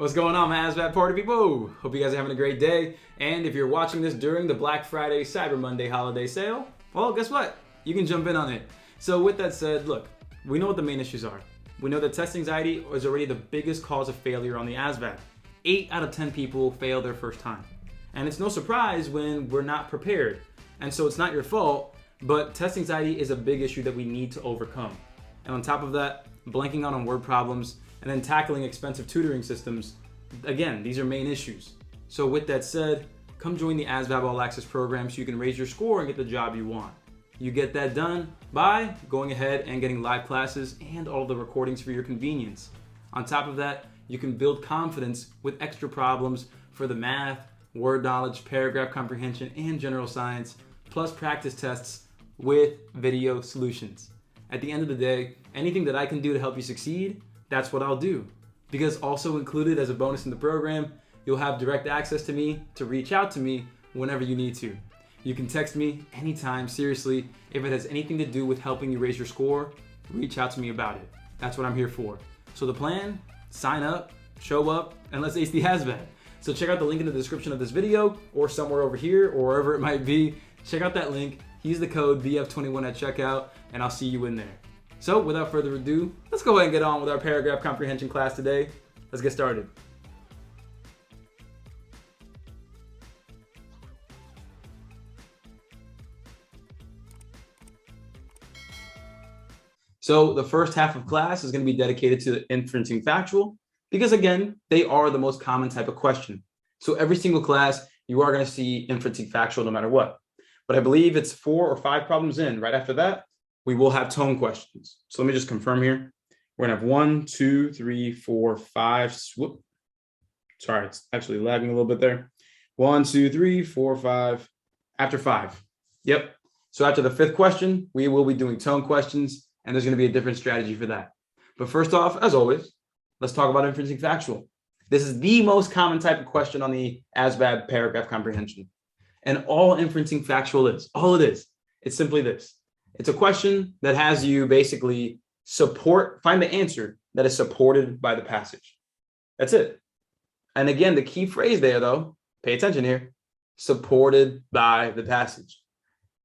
What's going on, my ASVAB party people? Hope you guys are having a great day. And if you're watching this during the Black Friday, Cyber Monday holiday sale, well, guess what? You can jump in on it. So with that said, look, we know what the main issues are. We know that test anxiety is already the biggest cause of failure on the ASVAB. 8 out of 10 people fail their first time. And it's no surprise when we're not prepared. And so it's not your fault, but test anxiety is a big issue that we need to overcome. And on top of that, blanking out on word problems, and then tackling expensive tutoring systems. Again, these are main issues. So with that said, come join the ASVAB All Access program so you can raise your score and get the job you want. You get that done by going ahead and getting live classes and all of the recordings for your convenience. On top of that, you can build confidence with extra problems for the math, word knowledge, paragraph comprehension, and general science, plus practice tests with video solutions. At the end of the day, anything that I can do to help you succeed, that's what I'll do. Because also included as a bonus in the program, you'll have direct access to me to reach out to me whenever you need to. You can text me anytime, seriously. If it has anything to do with helping you raise your score, reach out to me about it. That's what I'm here for. So the plan, sign up, show up, and let's ace the ASVAB. So check out the link in the description of this video or somewhere over here or wherever it might be. Check out that link, use the code VF21 at checkout, and I'll see you in there. So without further ado, let's go ahead and get on with our paragraph comprehension class today. Let's get started. So the first half of class is going to be dedicated to inferencing factual, because again, they are the most common type of question. So every single class, you are going to see inferencing factual no matter what. But I believe it's 4 or 5 problems in. Right after that, we will have tone questions. So let me just confirm here. We're gonna have 1, 2, 3, 4, 5. Whoop. Sorry, it's actually lagging a little bit there. 1, 2, 3, 4, 5. After 5. Yep. So after the 5th question, we will be doing tone questions, and there's gonna be a different strategy for that. But first off, as always, let's talk about inferencing factual. This is the most common type of question on the ASVAB paragraph comprehension. And all inferencing factual is, all it is, it's simply this. It's a question that has you basically find the answer that is supported by the passage. That's it. And again, the key phrase there though, pay attention here, supported by the passage.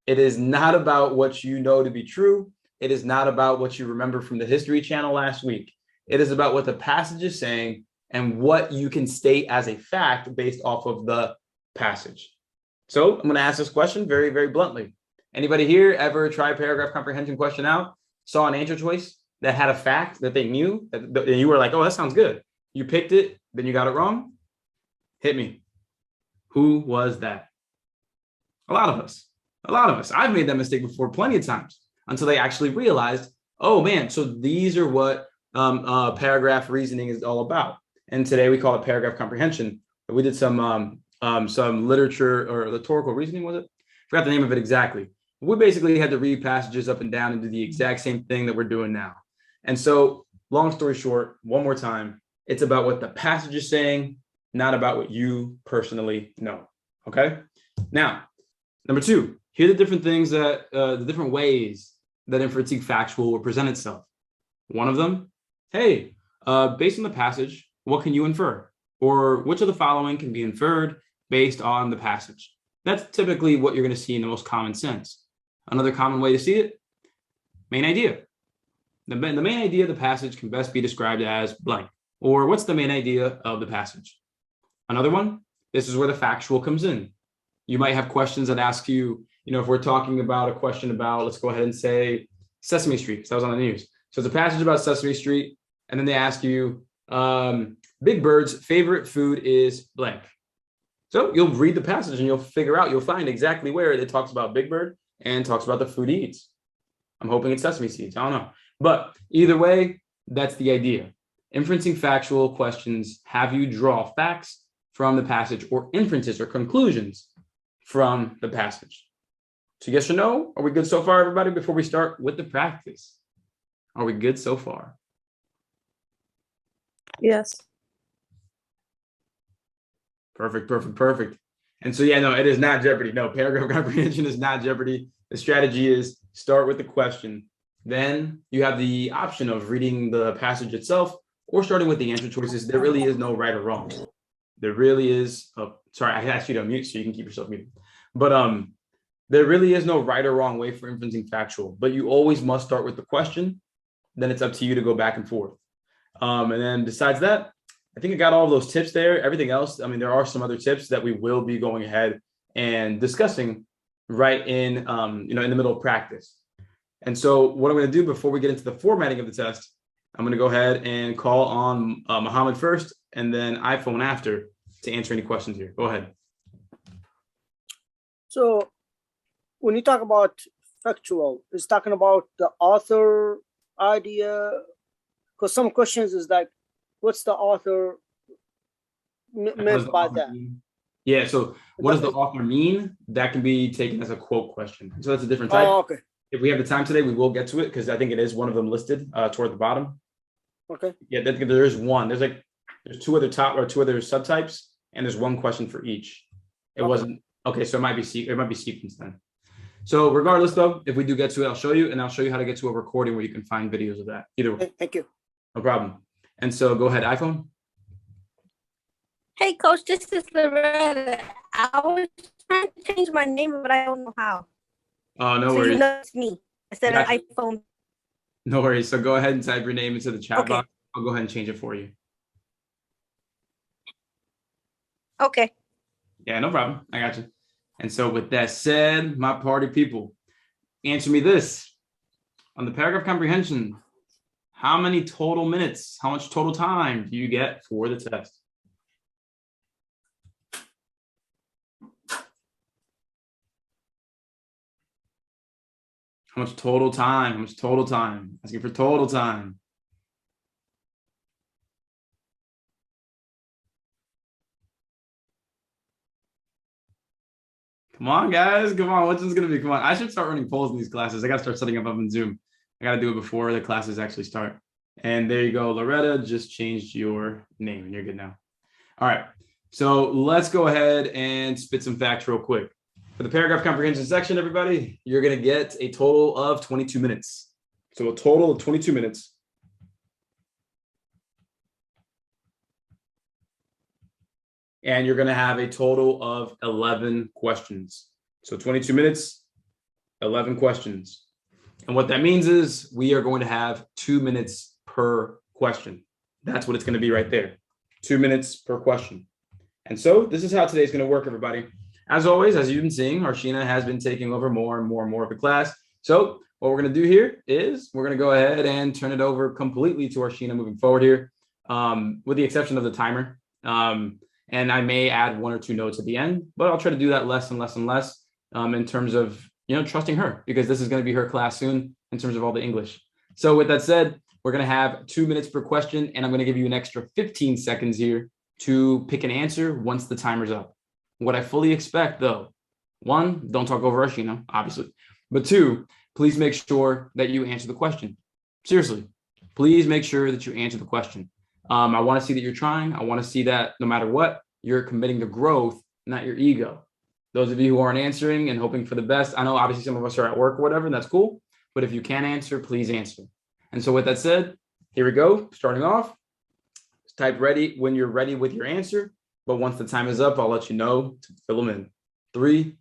It is not about what you know to be true. It is not about what you remember from the History Channel last week. It is about what the passage is saying and what you can state as a fact based off of the passage. So I'm going to ask this question very, very bluntly. Anybody here ever try a paragraph comprehension question out, saw an answer choice that had a fact that they knew, and you were like, oh, that sounds good. You picked it, then you got it wrong? Hit me. Who was that? A lot of us. A lot of us. I've made that mistake before plenty of times until they actually realized, oh man, so these are what paragraph reasoning is all about. And today we call it paragraph comprehension. We did some literature or rhetorical reasoning, was it? Forgot the name of it exactly. We basically had to read passages up and down and do the exact same thing that we're doing now. And so, long story short, one more time, it's about what the passage is saying, not about what you personally know. Okay? Now, number 2, here are the different things that, the different ways that inferencing factual will present itself. One of them, hey, based on the passage, what can you infer? Or which of the following can be inferred based on the passage? That's typically what you're going to see in the most common sense. Another common way to see it, main idea. The main idea of the passage can best be described as blank, or what's the main idea of the passage? Another one, this is where the factual comes in. You might have questions that ask you, if we're talking about a question about, let's go ahead and say Sesame Street, because that was on the news. So it's a passage about Sesame Street, and then they ask you, Big Bird's favorite food is blank. So you'll read the passage and you'll find exactly where it talks about Big Bird and talks about the food he eats. I'm hoping it's sesame seeds. I don't know. But either way, that's the idea. Inferencing factual questions have you draw facts from the passage or inferences or conclusions from the passage. So yes or no? Are we good so far, everybody, before we start with the practice? Are we good so far? Yes. Perfect. And so, yeah, no, it is not Jeopardy. No, paragraph comprehension is not Jeopardy. The strategy is start with the question. Then you have the option of reading the passage itself or starting with the answer choices, there really is no right or wrong. There really is, oh, sorry, I asked you to unmute so you can keep yourself muted. But there really is no right or wrong way for inferencing factual, but you always must start with the question. Then it's up to you to go back and forth. And then besides that, I think I got all of those tips there. Everything else, I mean, there are some other tips that we will be going ahead and discussing right in, in the middle of practice. And so what I'm going to do before we get into the formatting of the test, I'm going to go ahead and call on Mohammed first and then iPhone after to answer any questions here. Go ahead. So when you talk about factual, it's talking about the author idea, because some questions is like, what's the author meant by that? Yeah, so what does the author mean? That can be taken as a quote question. So that's a different type. Oh, okay. If we have the time today, we will get to it because I think it is one of them listed toward the bottom. Okay. Yeah, there is one. There's two other subtypes, and there's one question for each. It wasn't okay, so it might be sequenced then. So regardless, though, if we do get to it, I'll show you, and I'll show you how to get to a recording where you can find videos of that. Either way. Thank you. No problem. And so go ahead, iPhone. Hey, Coach, this is Loretta. I was trying to change my name, but I don't know how. Oh, no so worries. You know it's me instead of iPhone. No worries. So go ahead and type your name into the chat box. I'll go ahead and change it for you. Okay. Yeah, no problem. I got you. And so with that said, my party people, answer me this. On the paragraph comprehension, how many total minutes, how much total time do you get for the test? How much total time? How much total time? Asking for total time. Come on, guys. Come on. Which one's going to be? Come on. I should start running polls in these classes. I got to start setting up in Zoom. I got to do it before the classes actually start. And there you go. Loretta just changed your name and you're good now. All right. So let's go ahead and spit some facts real quick. For the paragraph comprehension section, everybody, you're going to get a total of 22 minutes. So a total of 22 minutes. And you're going to have a total of 11 questions. So 22 minutes, 11 questions. And what that means is we are going to have 2 minutes per question. That's what it's going to be right there. 2 minutes per question. And so this is how today's going to work, everybody. As always, as you've been seeing, Arshina has been taking over more and more and more of the class. So what we're going to do here is we're going to go ahead and turn it over completely to Arshina moving forward here, with the exception of the timer. And I may add 1 or 2 notes at the end, but I'll try to do that less and less and less in terms of, trusting her, because this is going to be her class soon in terms of all the English. So with that said, we're going to have 2 minutes per question, and I'm going to give you an extra 15 seconds here to pick an answer once the timer's up. What I fully expect, though, 1, don't talk over Arshina, obviously, but 2, please make sure that you answer the question. Seriously, please make sure that you answer the question. I want to see that you're trying. I want to see that no matter what, you're committing to growth, not your ego. Those of you who aren't answering and hoping for the best, I know obviously some of us are at work or whatever, and that's cool. But if you can answer, please answer. And so with that said, here we go. Starting off, just type ready when you're ready with your answer. But once the time is up, I'll let you know to fill them in. 3,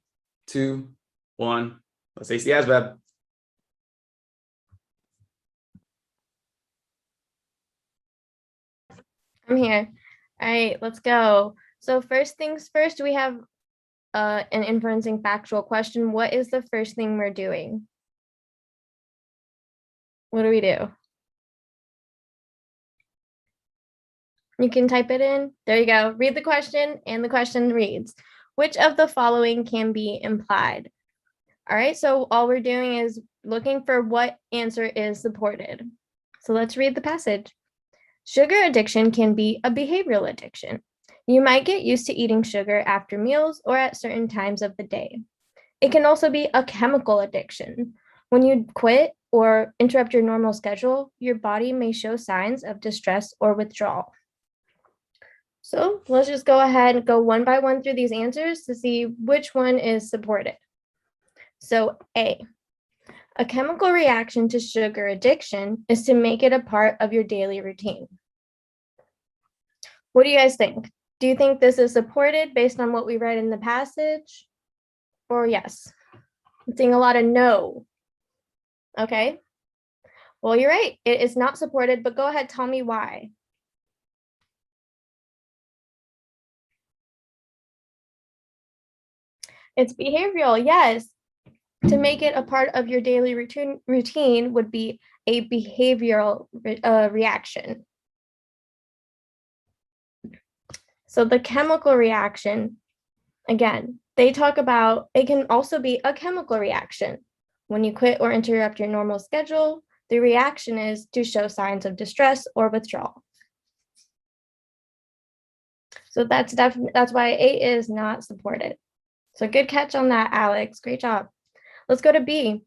2, 1. Let's ace the ASVAB. I'm here. All right, let's go. So first things first, we have an inferencing factual question. What is the first thing we're doing? What do we do? You can type it in. There you go. Read the question, and the question reads, which of the following can be implied? All right, so all we're doing is looking for what answer is supported. So let's read the passage. Sugar addiction can be a behavioral addiction. You might get used to eating sugar after meals or at certain times of the day. It can also be a chemical addiction. When you quit or interrupt your normal schedule, your body may show signs of distress or withdrawal. So let's just go ahead and go one by one through these answers to see which one is supported. So A, a chemical reaction to sugar addiction is to make it a part of your daily routine. What do you guys think? Do you think this is supported based on what we read in the passage? Or yes? I'm seeing a lot of no. Okay. Well, you're right. It is not supported, but go ahead, tell me why. It's behavioral, yes. To make it a part of your daily routine would be a behavioral reaction. So the chemical reaction, again, they talk about, it can also be a chemical reaction. When you quit or interrupt your normal schedule, the reaction is to show signs of distress or withdrawal. So that's why A is not supported. So good catch on that, Alex. Great job. Let's go to B.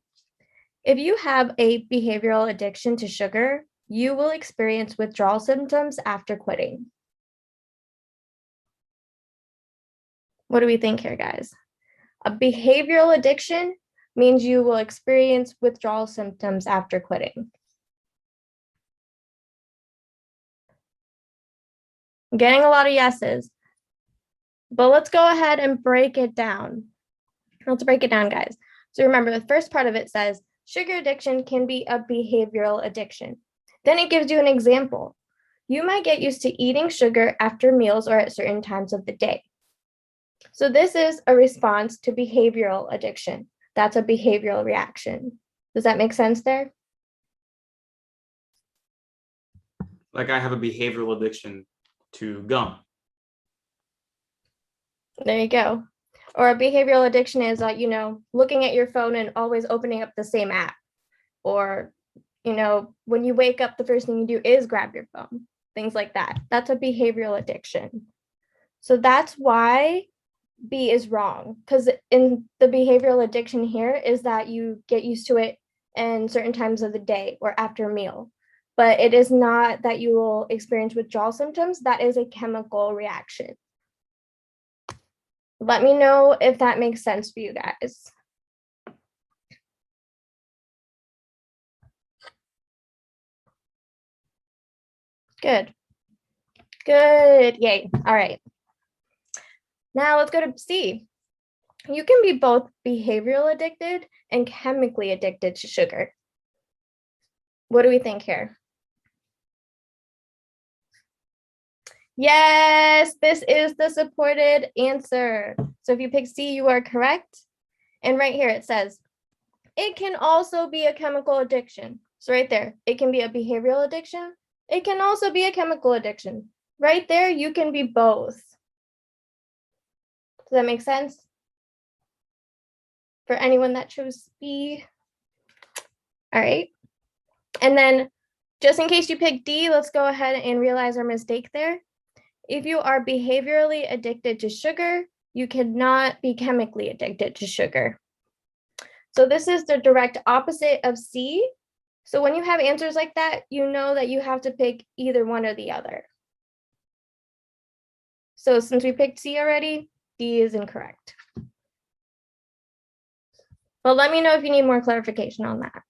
If you have a behavioral addiction to sugar, you will experience withdrawal symptoms after quitting. What do we think here, guys? A behavioral addiction means you will experience withdrawal symptoms after quitting. I'm getting a lot of yeses, but let's go ahead and break it down. Let's break it down, guys. So remember, the first part of it says, sugar addiction can be a behavioral addiction. Then it gives you an example. You might get used to eating sugar after meals or at certain times of the day. So this is a response to behavioral addiction. That's a behavioral reaction. Does that make sense there? Like I have a behavioral addiction to gum. There you go. Or a behavioral addiction is, looking at your phone and always opening up the same app. Or, when you wake up, the first thing you do is grab your phone. Things like that. That's a behavioral addiction. So that's why B is wrong. Because in the behavioral addiction here is that you get used to it in certain times of the day or after a meal. But it is not that you will experience withdrawal symptoms. That is a chemical reaction. Let me know if that makes sense for you guys. Good. Good. Yay. All right. Now let's go to C. You can be both behavioral addicted and chemically addicted to sugar. What do we think here? Yes, this is the supported answer. So if you pick C, you are correct. And right here it says, it can also be a chemical addiction. So right there, it can be a behavioral addiction. It can also be a chemical addiction. Right there, you can be both. Does that make sense? For anyone that chose B. All right. And then just in case you pick D, let's go ahead and realize our mistake there. If you are behaviorally addicted to sugar, you cannot be chemically addicted to sugar. So this is the direct opposite of C. So when you have answers like that, you know that you have to pick either one or the other. So since we picked C already, D is incorrect. But let me know if you need more clarification on that.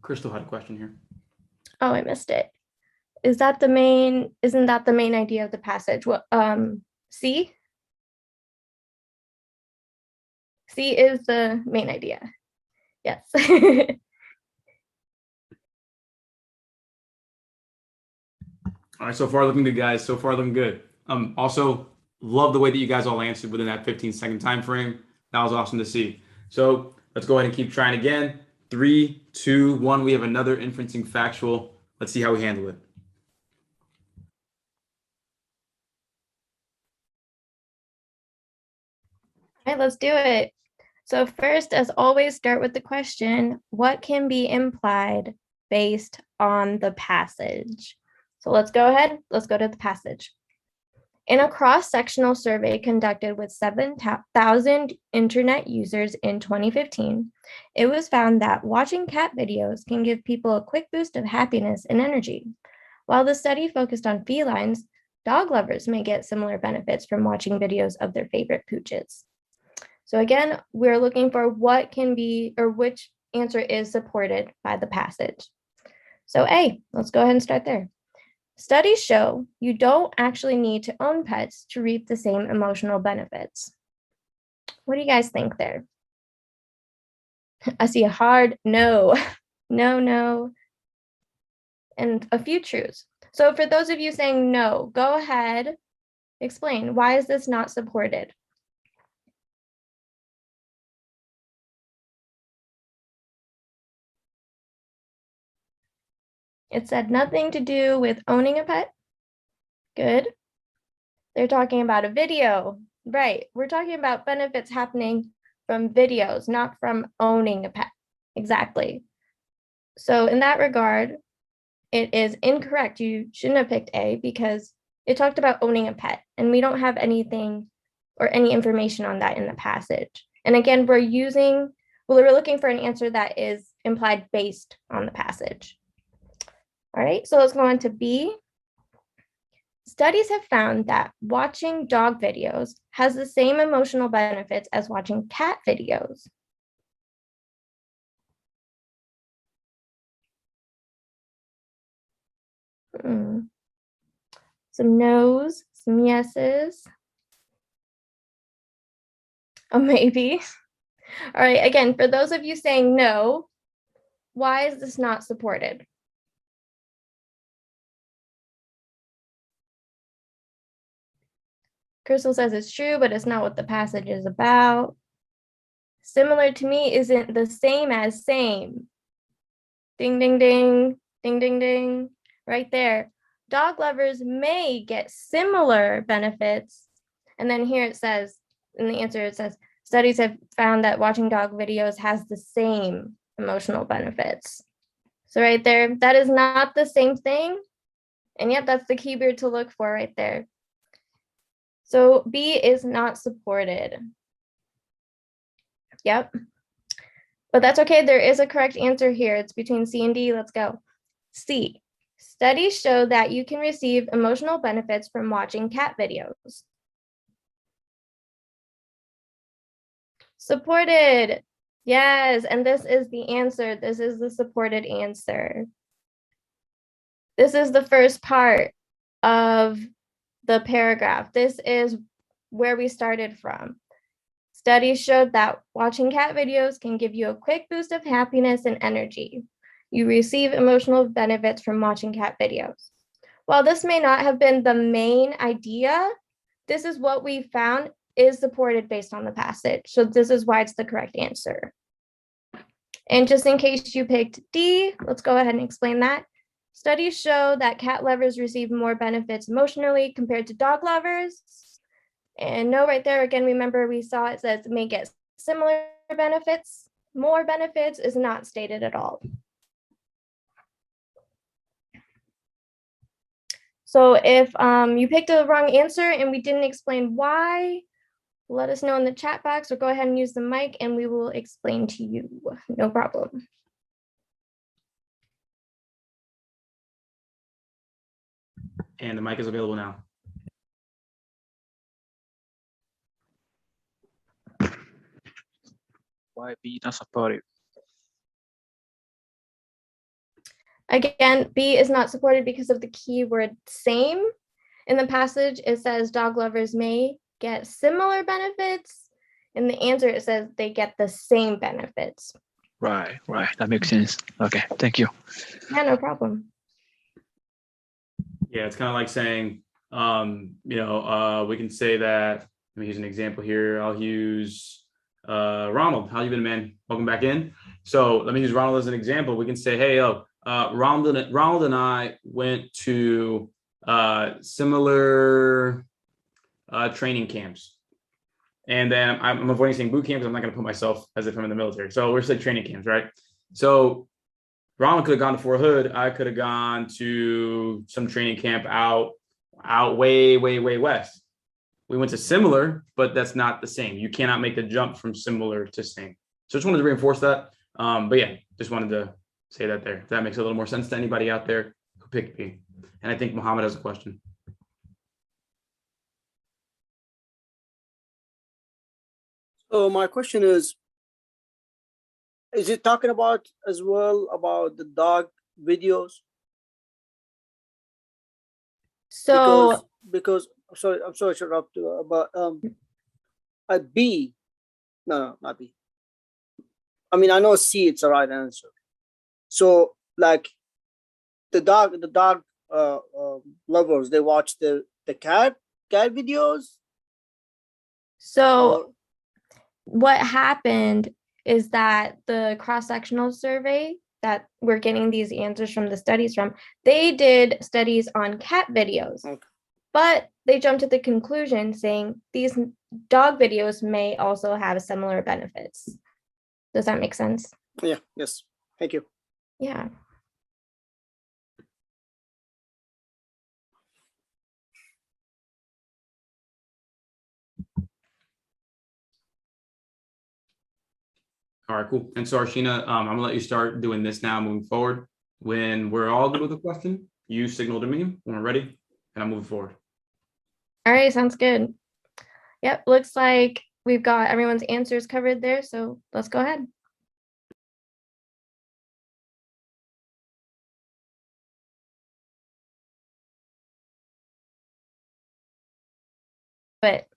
Crystal had a question here. Oh, I missed it. Isn't that the main idea of the passage? What, C? C is the main idea. Yes. All right, so far looking good, guys. So far looking good. Also, love the way that you guys all answered within that 15-second time frame. That was awesome to see. So let's go ahead and keep trying again. 3, 2, 1. We have another inferencing factual. Let's see how we handle it. All right, let's do it. So first, as always, start with the question, what can be implied based on the passage? So let's go ahead. Let's go to the passage. In a cross-sectional survey conducted with 7,000 internet users in 2015, it was found that watching cat videos can give people a quick boost of happiness and energy. While the study focused on felines, dog lovers may get similar benefits from watching videos of their favorite pooches. So again, we're looking for what can be, or which answer is supported by the passage. So A, let's go ahead and start there. Studies show you don't actually need to own pets to reap the same emotional benefits. What do you guys think there? I see a hard no, no, and a few truths. So for those of you saying no, go ahead, explain. Why is this not supported? It said nothing to do with owning a pet. Good. They're talking about a video. Right. We're talking about benefits happening from videos, not from owning a pet. Exactly. So in that regard, it is incorrect. You shouldn't have picked A because it talked about owning a pet, and we don't have anything or any information on that in the passage. And again, we're looking for an answer that is implied based on the passage. All right, so let's go on to B. Studies have found that watching dog videos has the same emotional benefits as watching cat videos. Some no's, some yeses, a maybe. All right, again, for those of you saying no, why is this not supported? Crystal says it's true, but it's not what the passage is about. Similar to me isn't the same as same. Ding, ding, ding, ding, ding, ding, right there. Dog lovers may get similar benefits. And then here it says, in the answer, it says, studies have found that watching dog videos has the same emotional benefits. So right there, that is not the same thing. And yet that's the keyword to look for right there. So B is not supported. Yep. But that's okay. There is a correct answer here. It's between C and D. Let's go. C. Studies show that you can receive emotional benefits from watching cat videos. Supported. Yes, and this is the answer. This is the supported answer. This is the first part of the paragraph. This is where we started from. Studies showed that watching cat videos can give you a quick boost of happiness and energy. You receive emotional benefits from watching cat videos. While this may not have been the main idea, this is what we found is supported based on the passage. So this is why it's the correct answer. And just in case you picked D, let's go ahead and explain that. Studies show that cat lovers receive more benefits emotionally compared to dog lovers. And no, right there, again, remember we saw it says may get similar benefits. More benefits is not stated at all. So if you picked a wrong answer and we didn't explain why, let us know in the chat box or go ahead and use the mic and we will explain to you. No problem. And the mic is available now. Why B not supported? Again, B is not supported because of the keyword same. In the passage, it says dog lovers may get similar benefits. In the answer, it says they get the same benefits. Right. That makes sense. Okay, thank you. Yeah, no problem. Yeah, it's kind of like saying, we can say that. Let me use an example here. I'll use Ronald. How you been, man? Welcome back in. So let me use Ronald as an example. We can say, hey, Ronald and I went to similar training camps. And then I'm avoiding saying boot camps. I'm not going to put myself as if I'm in the military. So we're saying training camps, right? So Ronald could have gone to Fort Hood. I could have gone to some training camp out way west. We went to similar, but that's not the same. You cannot make the jump from similar to same. So just wanted to reinforce that. But yeah, just wanted to say that there. If that makes a little more sense to anybody out there who picked B. And I think Muhammad has a question. So my question is it talking about as well about the dog videos? So because I'm sorry to interrupt you, but a B, no, not B. I mean, I know C, it's the right answer. So like the dog lovers, they watch the cat videos. so Or, what happened is that the cross-sectional survey that we're getting these answers from the studies from, they did studies on cat videos, okay. but they jumped to the conclusion saying these dog videos may also have similar benefits. Does that make sense? Yeah, yes. Thank you. Yeah. All right, cool. And so Arshina, I'm gonna let you start doing this now moving forward. When we're all good with the question, you signal to me when we're ready, and I'm moving forward. All right, sounds good. Yep, looks like we've got everyone's answers covered there, so let's go ahead. But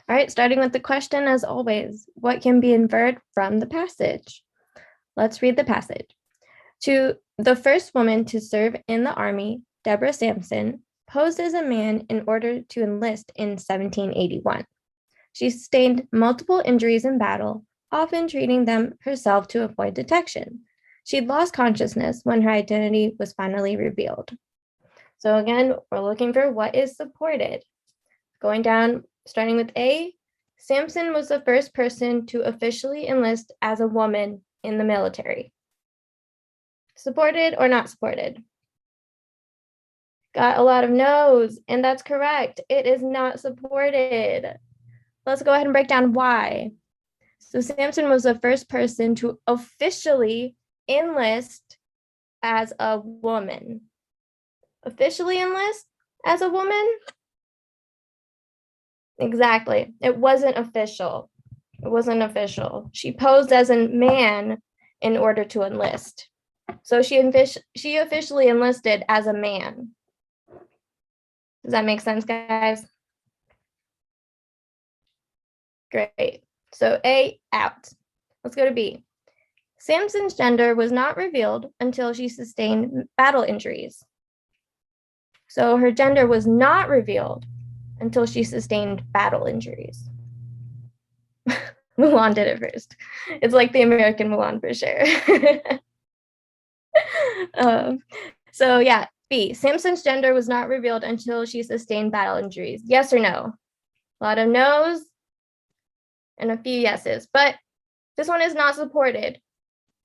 all right, starting with the question as always, what can be inferred from the passage? Let's read the passage. To the first woman to serve in the army, Deborah Sampson, posed as a man in order to enlist in 1781. She sustained multiple injuries in battle, often treating them herself to avoid detection. She'd lost consciousness when her identity was finally revealed. So again, we're looking for what is supported. Going down, starting with A, Sampson was the first person to officially enlist as a woman in the military. Supported or not supported? Got a lot of no's, and that's correct. It is not supported. Let's go ahead and break down why. So Sampson was the first person to officially enlist as a woman. Officially enlist as a woman? Exactly. It wasn't official. It wasn't official. She posed as a man in order to enlist. So she officially enlisted as a man. Does that make sense, guys? Great. So A, out. Let's go to B. Sampson's gender was not revealed until she sustained battle injuries. So her gender was not revealed until she sustained battle injuries. Mulan did it first. It's like the American Mulan for sure. So yeah, B, Sampson's gender was not revealed until she sustained battle injuries. Yes or no? A lot of no's and a few yeses, but this one is not supported.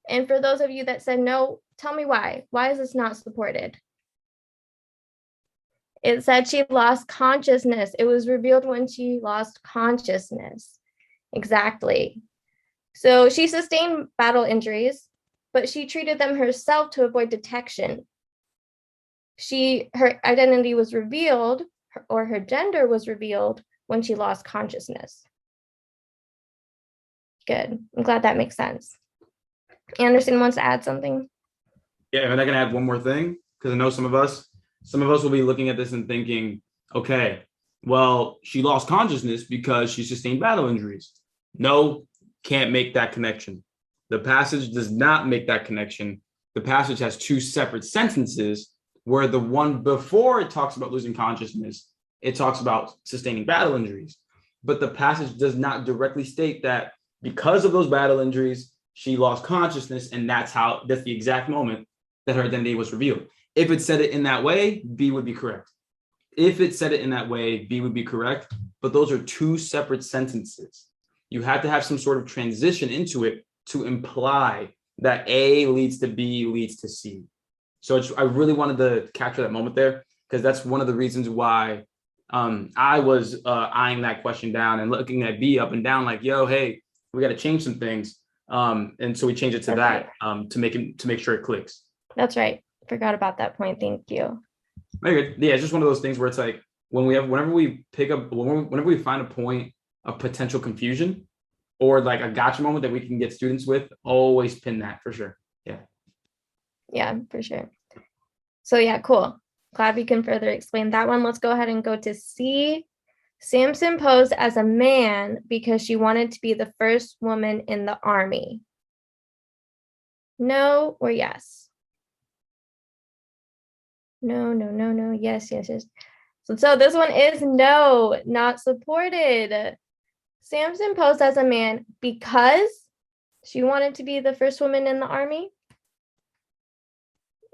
And for those of you that said no, tell me why. Why is this not supported? It said she lost consciousness. It was revealed when she lost consciousness. Exactly. So she sustained battle injuries, but she treated them herself to avoid detection. Her identity was revealed, or her gender was revealed when she lost consciousness. Good. I'm glad that makes sense. Anderson wants to add something. Yeah, and I can add one more thing, because I know some of us will be looking at this and thinking, okay, well, she lost consciousness because she sustained battle injuries. No, can't make that connection. The passage does not make that connection. The passage has two separate sentences where the one before it talks about losing consciousness, it talks about sustaining battle injuries. But the passage does not directly state that because of those battle injuries, she lost consciousness, and that's the exact moment that her identity was revealed. If it said it in that way, B would be correct. If it said it in that way, B would be correct. But those are two separate sentences. You have to have some sort of transition into it to imply that A leads to B leads to C. So I really wanted to capture that moment there, because that's one of the reasons why I was eyeing that question down and looking at B up and down like, yo, hey, we got to change some things. And so we changed it to that to make sure it clicks. That's right. Forgot about that point. Thank you. Very good. Yeah, it's just one of those things where it's like whenever we find a point of potential confusion or like a gotcha moment that we can get students with, always pin that for sure. Yeah. Yeah, for sure. So yeah, cool. Glad we can further explain that one. Let's go ahead and go to C. Samson posed as a man because she wanted to be the first woman in the army. No or yes? No, no, no, no. Yes, yes, yes. So this one is no, not supported. Samson posed as a man because she wanted to be the first woman in the army.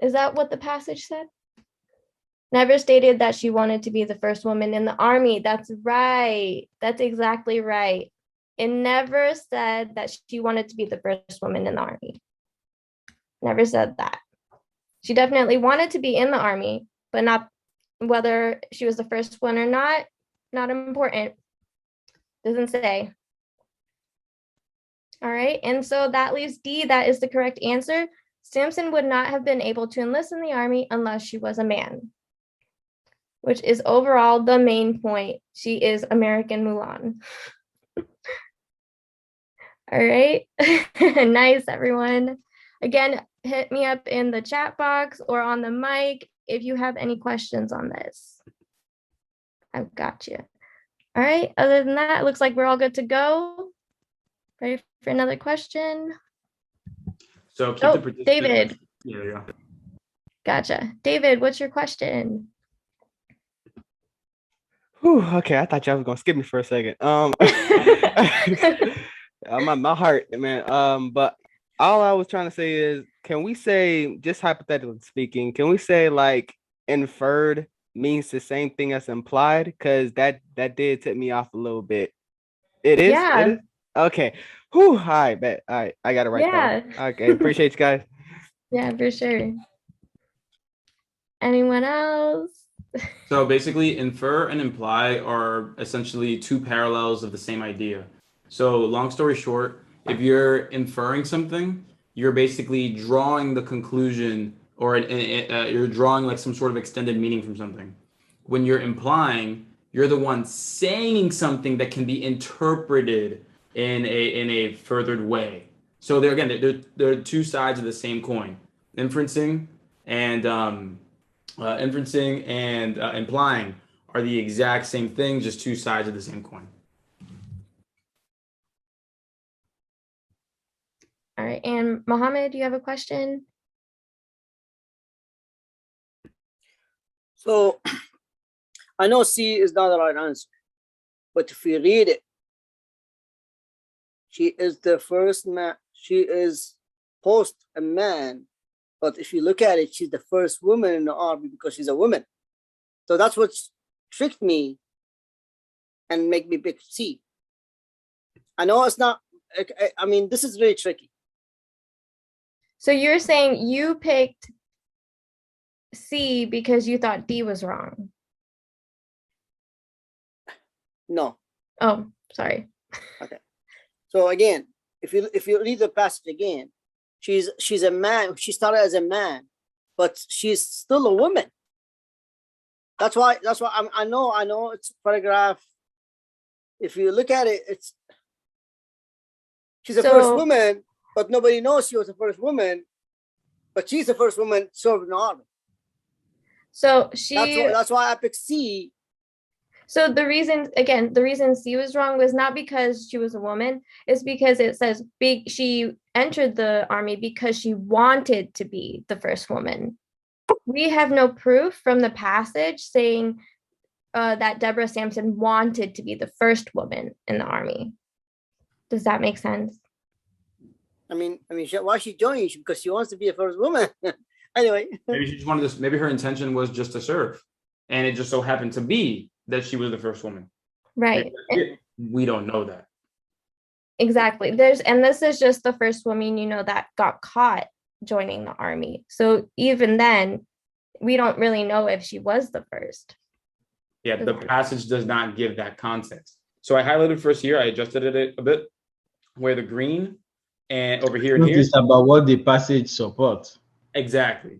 Is that what the passage said? Never stated that she wanted to be the first woman in the army. That's right. That's exactly right. It never said that she wanted to be the first woman in the army. Never said that. She definitely wanted to be in the army, but not whether she was the first one or not important. Doesn't say. All right, and so that leaves D. That is the correct answer. Samson would not have been able to enlist in the army unless she was a man, which is overall the main point. She is American Mulan. All right, nice, everyone. Again, hit me up in the chat box or on the mic if you have any questions on this. I've got you. All right, other than that, it looks like we're all good to go. Ready for another question? So keep Oh, the participant- David. Yeah, there you go. Gotcha. David, what's your question? Whew, okay, I thought y'all was gonna skip me for a second. My heart, man. But all I was trying to say is, can we say, just hypothetically speaking, can we say like inferred means the same thing as implied? Because that did tip me off a little bit. It is. Yeah. It is. Okay. Whew. All right, bet. All right, I got it right. Yeah. Though. Okay. Appreciate you guys. Yeah, for sure. Anyone else? So basically, infer and imply are essentially two parallels of the same idea. So long story short, if you're inferring something, you're basically drawing the conclusion, or you're drawing like some sort of extended meaning from something. When you're implying, you're the one saying something that can be interpreted in a furthered way. So they're two sides of the same coin. Inferencing and implying are the exact same thing, just two sides of the same coin. All right, and Mohammed, do you have a question? So I know C is not the right answer, but if you read it, she is the first man. She is post a man, but if you look at it, she's the first woman in the army because she's a woman. So that's what tricked me and make me pick C. I know it's not. I mean, this is really tricky. So you're saying you picked C because you thought D was wrong? No. Oh, sorry. Okay. So again, if you read the passage again, she's a man. She started as a man, but she's still a woman. That's why I know it's paragraph. If you look at it, she's the first woman, but nobody knows she was the first woman. But she's the first woman served in the army. So that's why I picked C. So the reason C was wrong was not because she was a woman, it's because it says she entered the army because she wanted to be the first woman. We have no proof from the passage saying that Deborah Sampson wanted to be the first woman in the army. Does that make sense? I mean, why she joined? Because she wants to be a first woman. Anyway. Maybe she just wanted this. Maybe her intention was just to serve, and it just so happened to be that she was the first woman. Right. We don't know that. Exactly. This is just the first woman, that got caught joining the army. So even then, we don't really know if she was the first. Yeah, the passage does not give that context. So I highlighted first here. I adjusted it a bit, where the green and over here and here. It's about what the passage supports. Exactly.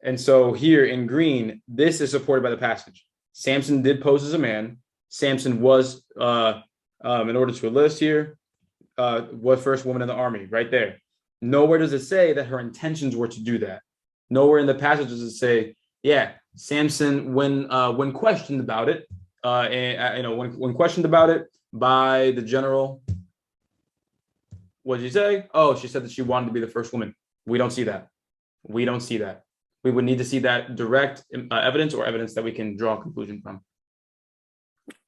And so here in green, this is supported by the passage. Samson did pose as a man. Samson was, in order to enlist here, was first woman in the army, right there. Nowhere does it say that her intentions were to do that. Nowhere in the passage does it say Yeah, Samson, when questioned about it, when questioned about it by the general, what did you say? Oh, she said that she wanted to be the first woman. We don't see that. We don't see that. We would need to see that direct evidence or evidence that we can draw a conclusion from.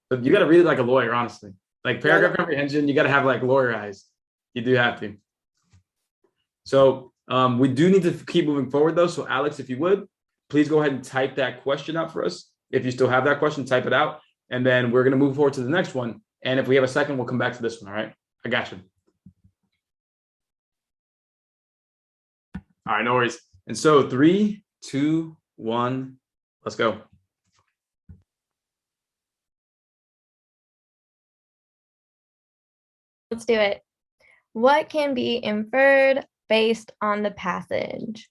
But you got to read it like a lawyer, honestly. Like paragraph comprehension, you got to have like lawyer eyes. You do have to. So we do need to keep moving forward though. So Alex, if you would, please go ahead and type that question out for us. If you still have that question, type it out. And then we're going to move forward to the next one. And if we have a second, we'll come back to this one. All right. I got you. All right. No worries. And so 3, 2, 1, let's go. Let's do it. What can be inferred based on the passage?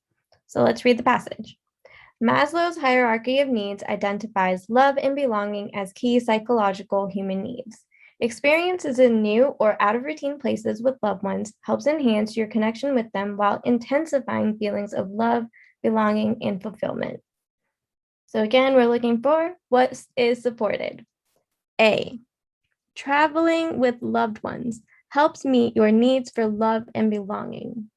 So let's read the passage. Maslow's hierarchy of needs identifies love and belonging as key psychological human needs. Experiences in new or out of routine places with loved ones helps enhance your connection with them while intensifying feelings of love, belonging, and fulfillment. So again, we're looking for what is supported. A, traveling with loved ones helps meet your needs for love and belonging.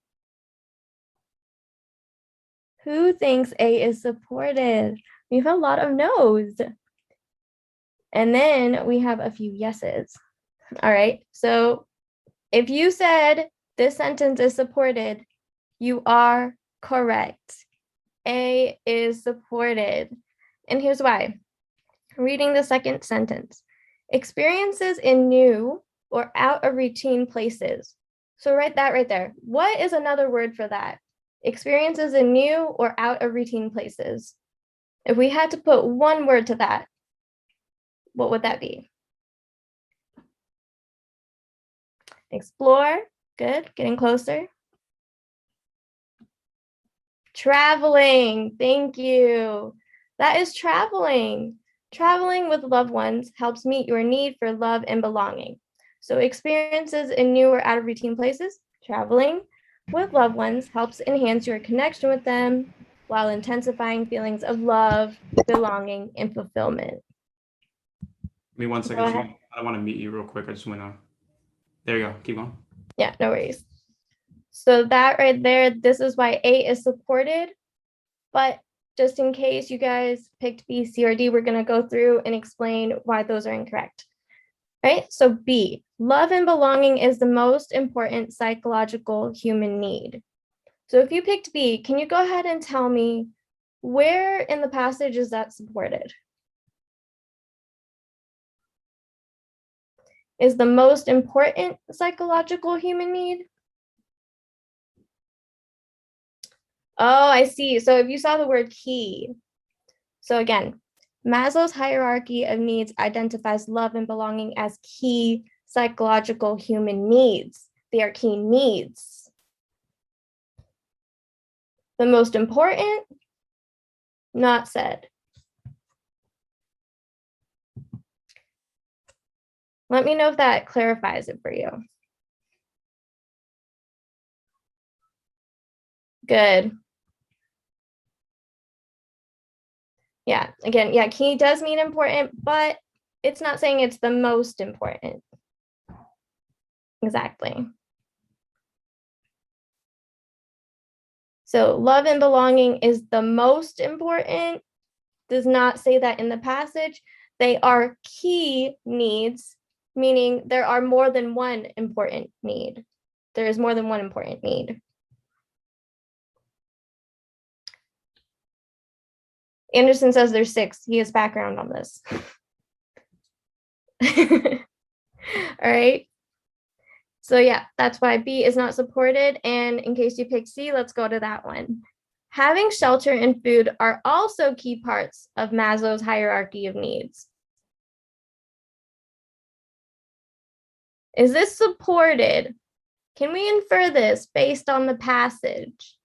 Who thinks A is supported? We have a lot of no's. And then we have a few yeses. All right, so if you said this sentence is supported, you are correct. A is supported. And here's why. Reading the second sentence. Experiences in new or out of routine places. So write that right there. What is another word for that? Experiences in new or out of routine places. If we had to put one word to that, what would that be? Explore, good, getting closer. Traveling, thank you. That is traveling. Traveling with loved ones helps meet your need for love and belonging. So experiences in new or out of routine places, traveling with loved ones helps enhance your connection with them while intensifying feelings of love, belonging, and fulfillment. Give me 1 second. I don't want to meet you real quick. I just went on. There you go. Keep going. Yeah, no worries. So that right there, this is why A is supported. But just in case you guys picked B, C, or D, we're going to go through and explain why those are incorrect. Right? So B, love and belonging is the most important psychological human need. So if you picked B, can you go ahead and tell me where in the passage is that supported? Is the most important psychological human need? Oh, I see. So if you saw the word key, so again, Maslow's hierarchy of needs identifies love and belonging as key psychological human needs. They are key needs. The most important, not said. Let me know if that clarifies it for you. Good. Yeah, again, yeah, key does mean important, but it's not saying it's the most important. Exactly. So love and belonging is the most important, does not say that in the passage. They are key needs, meaning there are more than one important need. There is more than one important need. Anderson says there's 6. He has background on this. All right. So yeah, that's why B is not supported. And in case you picked C, let's go to that one. Having shelter and food are also key parts of Maslow's hierarchy of needs. Is this supported? Can we infer this based on the passage?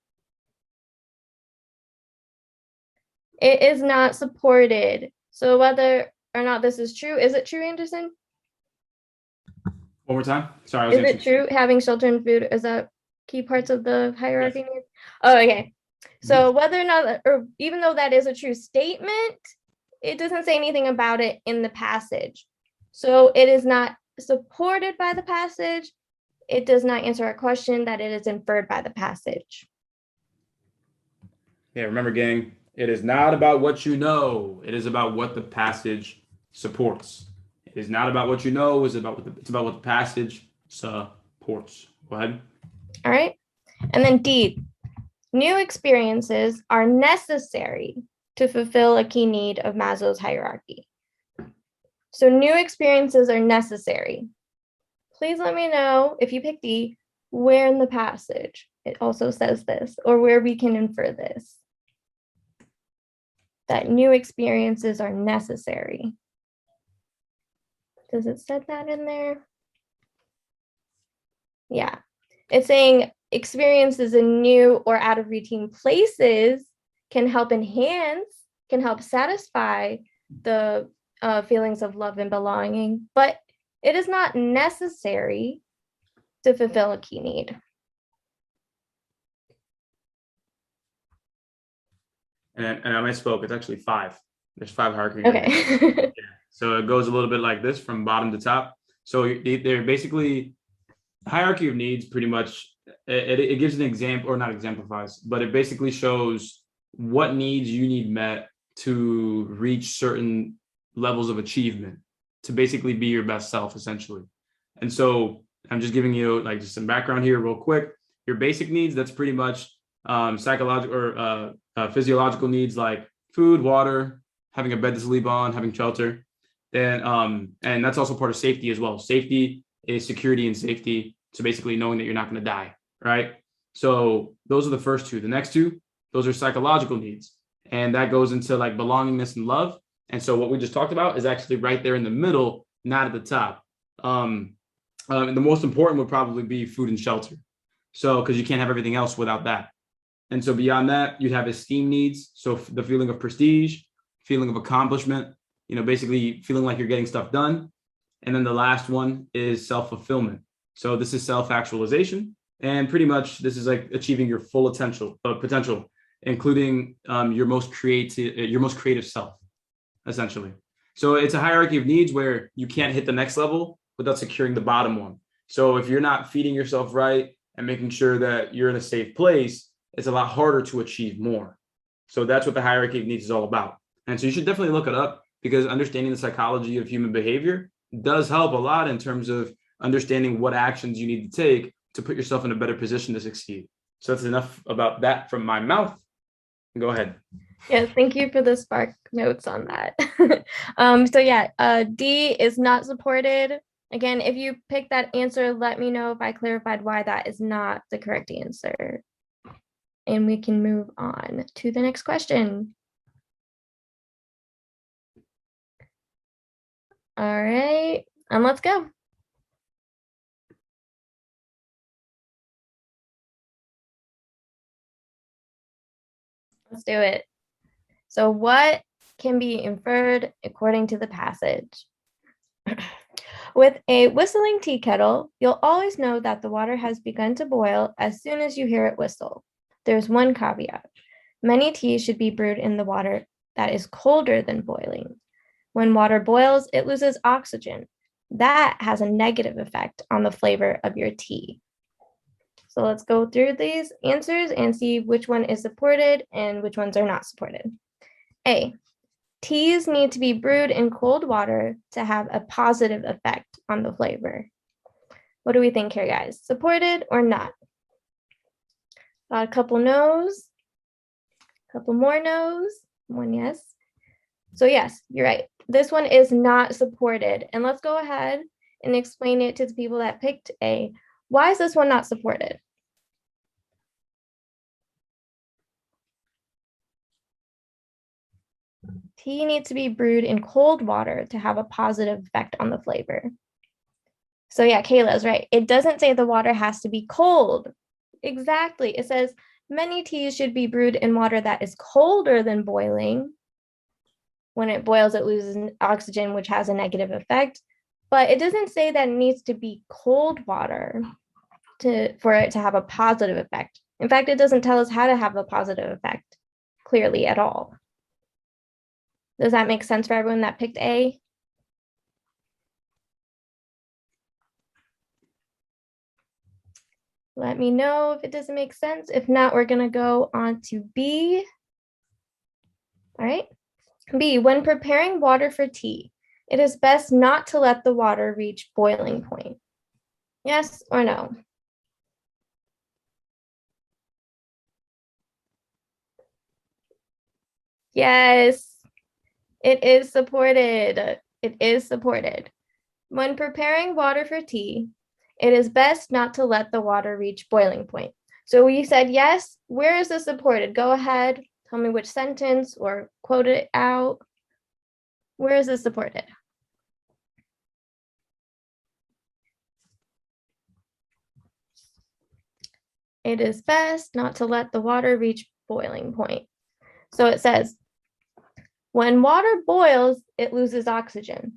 It is not supported. So whether or not this is true, is it true, Anderson? One more time. Sorry. Is it true having shelter and food is that key parts of the hierarchy? Yes. Oh, okay. So whether or not, or even though that is a true statement, it doesn't say anything about it in the passage. So it is not supported by the passage. It does not answer our question that it is inferred by the passage. Yeah, remember, gang, it is not about what you know. It is about what the passage supports. It is not about what you know. It's about what the passage supports. Go ahead. All right. And then D, new experiences are necessary to fulfill a key need of Maslow's hierarchy. So new experiences are necessary. Please let me know if you pick D, where in the passage it also says this, or where we can infer this, that new experiences are necessary. Does it say that in there? Yeah, it's saying experiences in new or out of routine places can help enhance, can help satisfy the feelings of love and belonging, but it is not necessary to fulfill a key need. And I misspoke. It's actually 5. There's 5 hierarchy. Okay. So it goes a little bit like this from bottom to top. So they're basically hierarchy of needs. Pretty much, it gives an example, or not exemplifies, but it basically shows what needs you need met to reach certain levels of achievement, to basically be your best self, essentially. And so I'm just giving you like just some background here real quick. Your basic needs, that's pretty much psychological or physiological needs like food, water, having a bed to sleep on, having shelter. Then and that's also part of safety as well. Safety is security and safety. So basically knowing that you're not going to die, right? So those are the first 2. The next 2, those are psychological needs. And that goes into like belongingness and love. And so what we just talked about is actually right there in the middle, not at the top. And the most important would probably be food and shelter. So, because you can't have everything else without that. And so beyond that, you'd have esteem needs. So the feeling of prestige, feeling of accomplishment, basically feeling like you're getting stuff done. And then the last one is self-fulfillment. So this is self-actualization. And pretty much this is like achieving your full potential, including your most creative self, essentially. So it's a hierarchy of needs where you can't hit the next level without securing the bottom one. So if you're not feeding yourself right and making sure that you're in a safe place, it's a lot harder to achieve more. So that's what the hierarchy of needs is all about. And so you should definitely look it up, because understanding the psychology of human behavior does help a lot in terms of understanding what actions you need to take to put yourself in a better position to succeed. So that's enough about that from my mouth. Go ahead. Yes, thank you for the spark notes on that. So yeah, D is not supported. Again, if you pick that answer, let me know if I clarified why that is not the correct answer. And we can move on to the next question. All right, and let's go. Let's do it. So what can be inferred according to the passage? With a whistling tea kettle, you'll always know that the water has begun to boil as soon as you hear it whistle. There's one caveat. Many teas should be brewed in the water that is colder than boiling. When water boils, it loses oxygen. That has a negative effect on the flavor of your tea. So let's go through these answers and see which one is supported and which ones are not supported. A, teas need to be brewed in cold water to have a positive effect on the flavor. What do we think here, guys? Supported or not? Got a couple no's, a couple more no's, one yes. So yes, you're right. This one is not supported. And let's go ahead and explain it to the people that picked A. Why is this one not supported? Tea needs to be brewed in cold water to have a positive effect on the flavor. So yeah, Kayla's right. It doesn't say the water has to be cold. Exactly. It says many teas should be brewed in water that is colder than boiling. When it boils, it loses oxygen, which has a negative effect. But it doesn't say that it needs to be cold water for it to have a positive effect In fact, it doesn't tell us how to have a positive effect clearly at all. Does that make sense for everyone that picked A? Let me know if it doesn't make sense. If not, we're going to go on to B. All right. B, when preparing water for tea, it is best not to let the water reach boiling point. Yes or no? Yes, it is supported. It is supported. When preparing water for tea, it is best not to let the water reach boiling point. So we said yes. Where is this supported? Go ahead. Tell me which sentence or quote it out. Where is this supported? It is best not to let the water reach boiling point. So it says, when water boils, it loses oxygen.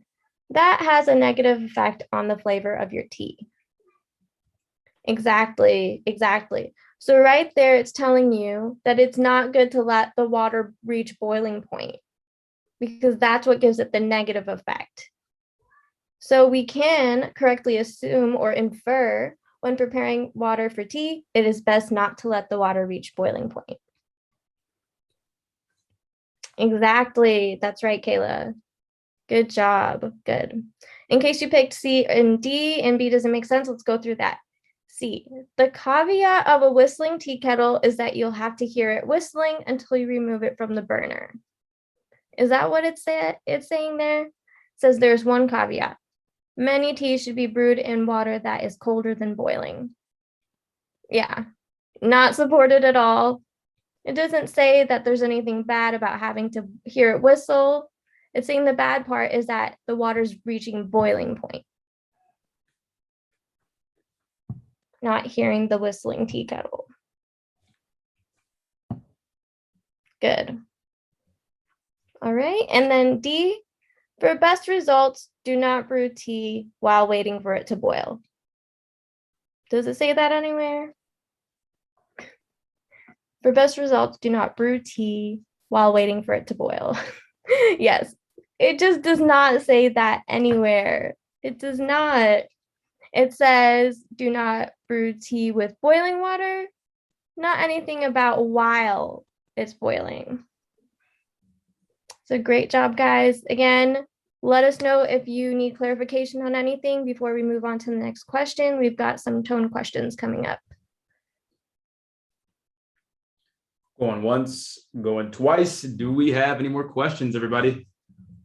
That has a negative effect on the flavor of your tea. Exactly, exactly. So right there, it's telling you that it's not good to let the water reach boiling point because that's what gives it the negative effect. So we can correctly assume or infer when preparing water for tea, it is best not to let the water reach boiling point. Exactly. That's right, Kayla. Good job. Good. In case you picked C and D and B doesn't make sense, let's go through that. C, the caveat of a whistling tea kettle is that you'll have to hear it whistling until you remove it from the burner. Is that what it's saying there? It says there's one caveat. Many teas should be brewed in water that is colder than boiling. Yeah, not supported at all. It doesn't say that there's anything bad about having to hear it whistle. It's saying the bad part is that the water's reaching boiling point. Not hearing the whistling tea kettle. Good. All right, and then D, for best results, do not brew tea while waiting for it to boil. Does it say that anywhere? For best results, do not brew tea while waiting for it to boil. Yes, it just does not say that anywhere. It does not. It says, do not brew tea with boiling water, not anything about while it's boiling. So great job, guys. Again, let us know if you need clarification on anything before we move on to the next question. We've got some tone questions coming up. Going once, going twice. Do we have any more questions, everybody?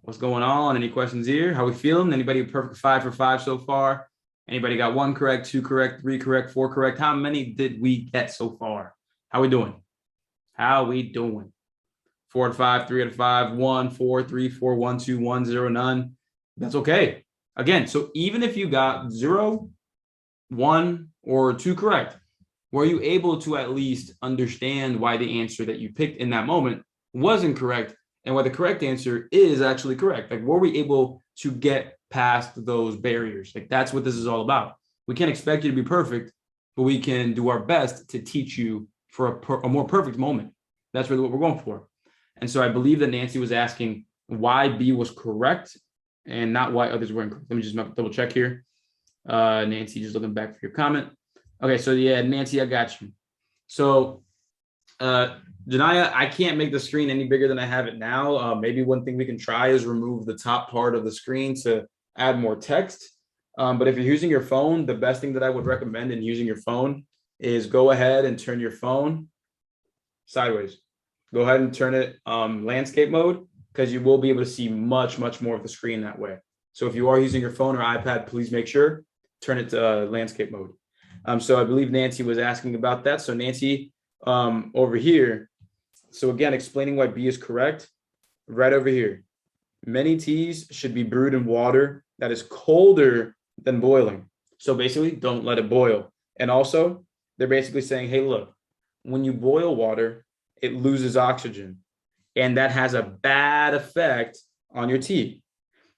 What's going on? Any questions here? How we feeling? Anybody perfect 5 for 5 so far? Anybody got 1 correct, 2 correct, 3 correct, 4 correct? How many did we get so far? How we doing? How we doing? 4 out of 5, 3 out of 5, 1, 4, 3, 4, 1, 2, 1, 0, none. That's okay. Again, so even if you got 0, 1, or 2 correct, were you able to at least understand why the answer that you picked in that moment wasn't correct and why the correct answer is actually correct? Like, were we able to get past those barriers? Like, that's what this is all about. We can't expect you to be perfect, but we can do our best to teach you for a more perfect moment. That's really what we're going for. And so I believe that Nancy was asking why B was correct and not why others were incorrect. Let me just double check here. Nancy, just looking back for your comment. Okay, so yeah, Nancy, I got you. So Janaya, I can't make the screen any bigger than I have it now. Maybe one thing we can try is remove the top part of the screen to add more text. But if you're using your phone, the best thing that I would recommend in using your phone is go ahead and turn your phone sideways. Go ahead and turn it landscape mode, because you will be able to see much, much more of the screen that way. So if you are using your phone or iPad, please make sure turn it to landscape mode. So I believe Nancy was asking about that. So Nancy, over here. So again, explaining why B is correct, right over here. Many teas should be brewed in water that is colder than boiling. So basically, don't let it boil. And also, they're basically saying, hey, look, when you boil water, it loses oxygen. And that has a bad effect on your tea.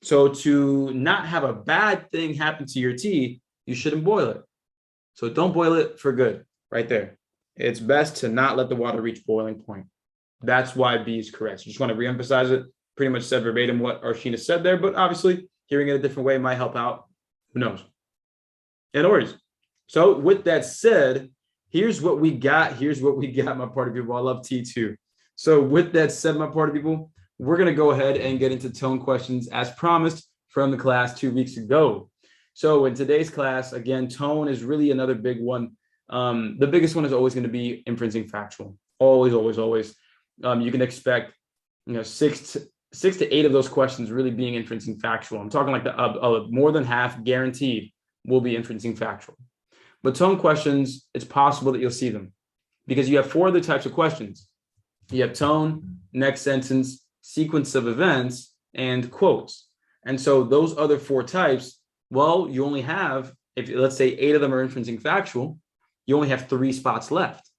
So to not have a bad thing happen to your tea, you shouldn't boil it. So don't boil it for good, right there. It's best to not let the water reach boiling point. That's why B is correct. So just want to reemphasize it. Pretty much said verbatim what Arshina said there, but obviously hearing it a different way might help out. Who knows? Yeah, no worries. So with that said, here's what we got. Here's what we got, my party people. I love T2. So with that said, my party people, we're going to go ahead and get into tone questions as promised from the class 2 weeks ago. So in today's class, again, tone is really another big one. The biggest one is always going to be inferencing factual. Always, always, always. You can expect, 6 to 8 of those questions really being inferencing factual. I'm talking like more than half guaranteed will be inferencing factual. But tone questions, it's possible that you'll see them because you have 4 other types of questions. You have tone, next sentence, sequence of events, and quotes. And so those other 4 types, well, you only have, if let's say 8 of them are inferencing factual, you only have 3 spots left.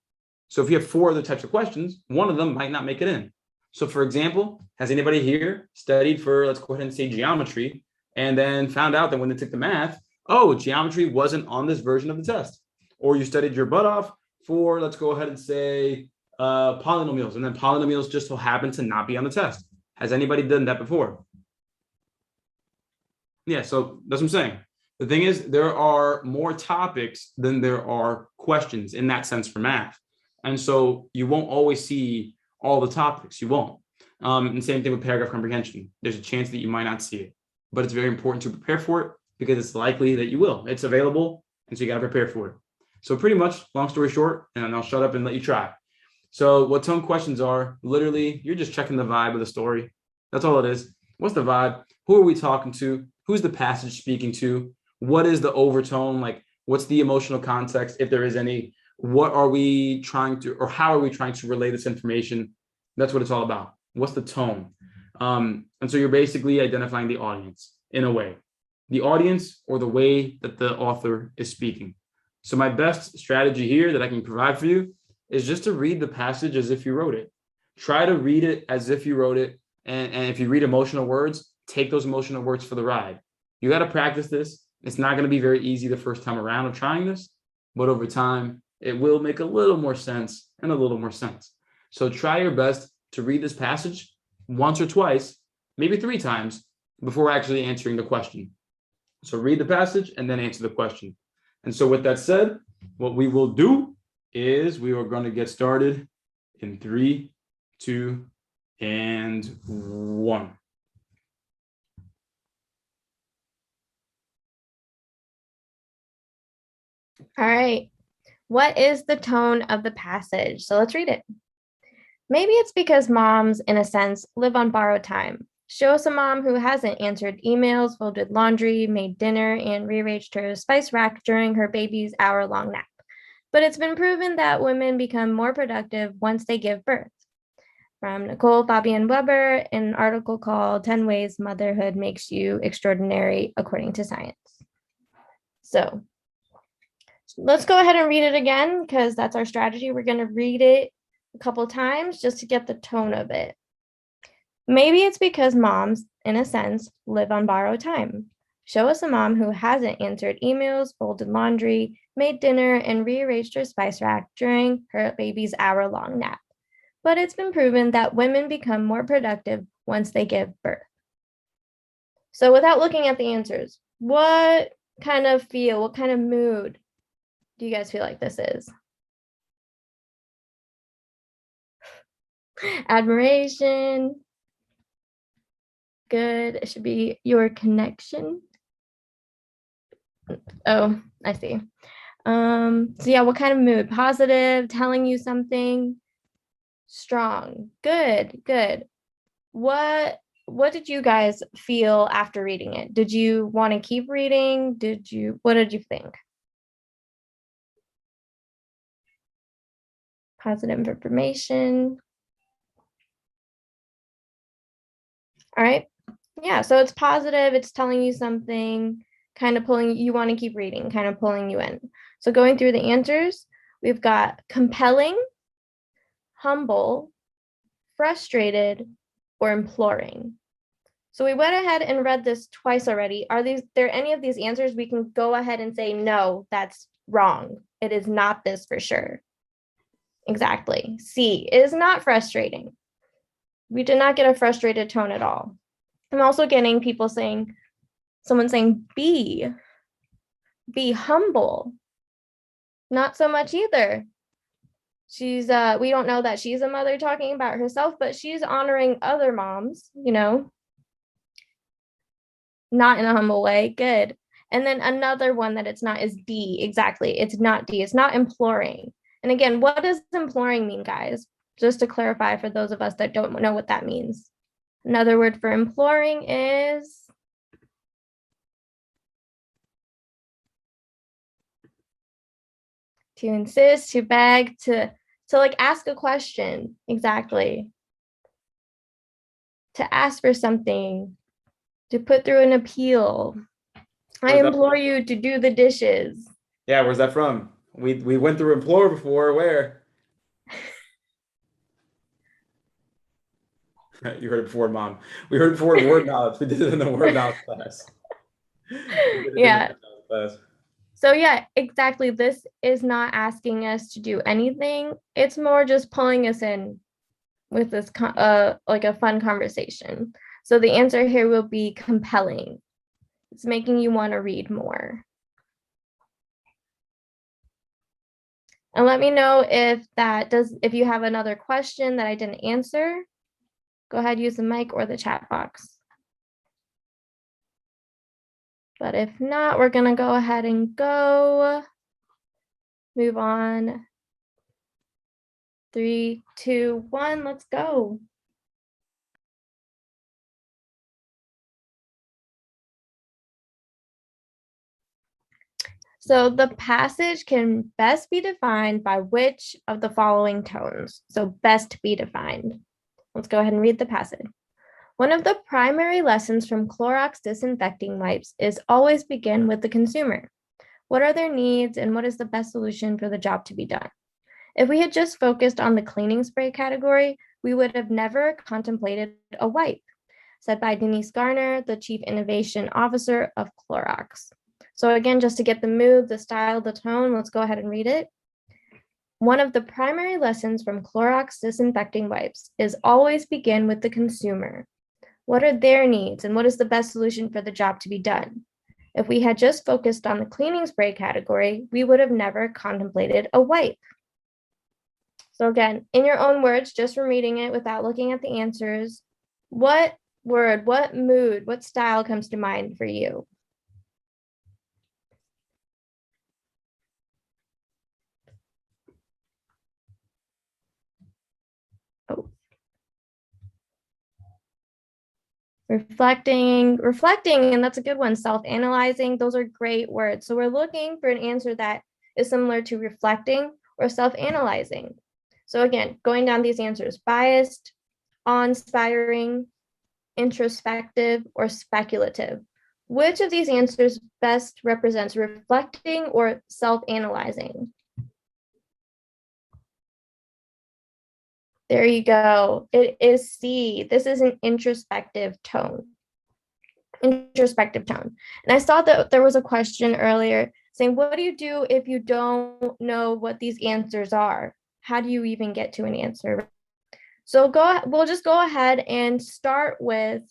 So if you have 4 other types of questions, one of them might not make it in. So for example, has anybody here studied for, let's go ahead and say geometry, and then found out that when they took the math, oh, geometry wasn't on this version of the test? Or you studied your butt off for, let's go ahead and say polynomials, and then polynomials just so happen to not be on the test. Has anybody done that before? Yeah, so that's what I'm saying. The thing is, there are more topics than there are questions in that sense for math. And so you won't always see all the topics. You won't. And same thing with paragraph comprehension. There's a chance that you might not see it, but it's very important to prepare for it because it's likely that you will. It's available, and so you got to prepare for it. So pretty much, long story short, and I'll shut up and let you try. So what tone questions are, literally, you're just checking the vibe of the story. That's all it is. What's the vibe? Who are we talking to? Who's the passage speaking to? What is the overtone? Like, what's the emotional context, if there is any? What are we trying to, or how are we trying to relay this information? That's what it's all about. What's the tone? And so you're basically identifying the audience in a way, the audience or the way that the author is speaking. So my best strategy here that I can provide for you is just to read the passage as if you wrote it. Try to read it as if you wrote it. And if you read emotional words, take those emotional words for the ride. You got to practice this. It's not going to be very easy the first time around of trying this, but over time, it will make a little more sense and a little more sense. So try your best to read this passage once or twice, maybe 3 times before actually answering the question. So read the passage and then answer the question. And so with that said, what we will do is we are going to get started in 3, 2, and 1. All right. What is the tone of the passage? So let's read it. Maybe it's because moms, in a sense, live on borrowed time. Show us a mom who hasn't answered emails, folded laundry, made dinner, and rearranged her spice rack during her baby's hour-long nap. But it's been proven that women become more productive once they give birth. From Nicole Fabian Weber, in an article called 10 Ways Motherhood Makes You Extraordinary According to Science. So let's go ahead and read it again because that's our strategy. We're going to read it a couple times just to get the tone of it. Maybe it's because moms, in a sense, live on borrowed time. Show us a mom who hasn't answered emails, folded laundry, made dinner, and rearranged her spice rack during her baby's hour-long nap. But it's been proven that women become more productive once they give birth. So without looking at the answers, what kind of mood do you guys feel like this is? Admiration. Good. It should be your connection. Oh, I see. So yeah, what kind of mood? Positive, telling you something. Strong. Good, good. What did you guys feel after reading it? Did you want to keep reading? What did you think? Positive information. All right. Yeah, so it's positive, it's telling you something, kind of pulling, you want to keep reading, kind of pulling you in. So going through the answers, we've got compelling, humble, frustrated, or imploring. So we went ahead and read this twice already. Are there any of these answers we can go ahead and say, no, that's wrong. It is not this for sure. Exactly. C is not frustrating. We did not get a frustrated tone at all. I'm also getting people saying, someone saying be humble. Not so much either. She's we don't know that she's a mother talking about herself, but she's honoring other moms, you know, not in a humble way. Good. And then another one that it's not is D. Exactly. It's not D. It's not imploring. And again, what does imploring mean, guys? Just to clarify for those of us that don't know what that means. Another word for imploring is to insist, to beg, to like ask a question. Exactly. To ask for something, to put through an appeal. I implore you to do the dishes. Yeah, where's that from? We went through implore before. Where? You heard it before, Mom. We heard it before in word knowledge. We did it in the word knowledge class. Yeah. So yeah, exactly. This is not asking us to do anything. It's more just pulling us in with this like a fun conversation. So the answer here will be compelling. It's making you want to read more. And let me know if you have another question that I didn't answer. Go ahead, use the mic or the chat box. But if not, we're gonna go ahead and move on. 3, 2, 1, let's go. So the passage can best be defined by which of the following tones? So best be defined. Let's go ahead and read the passage. One of the primary lessons from Clorox disinfecting wipes is always begin with the consumer. What are their needs and what is the best solution for the job to be done? If we had just focused on the cleaning spray category, we would have never contemplated a wipe, said by Denise Garner, the Chief Innovation Officer of Clorox. So again, just to get the mood, the style, the tone, let's go ahead and read it. One of the primary lessons from Clorox disinfecting wipes is always begin with the consumer. What are their needs and what is the best solution for the job to be done? If we had just focused on the cleaning spray category, we would have never contemplated a wipe. So again, in your own words, just from reading it without looking at the answers, what word, what mood, what style comes to mind for you? Oh. Reflecting, and that's a good one. Self-analyzing, those are great words. So we're looking for an answer that is similar to reflecting or self-analyzing. So again, going down these answers, biased, awe-inspiring, introspective, or speculative. Which of these answers best represents reflecting or self-analyzing? There you go. It is C. This is an introspective tone. Introspective tone. And I saw that there was a question earlier saying, what do you do if you don't know what these answers are? How do you even get to an answer? So we'll just go ahead and start with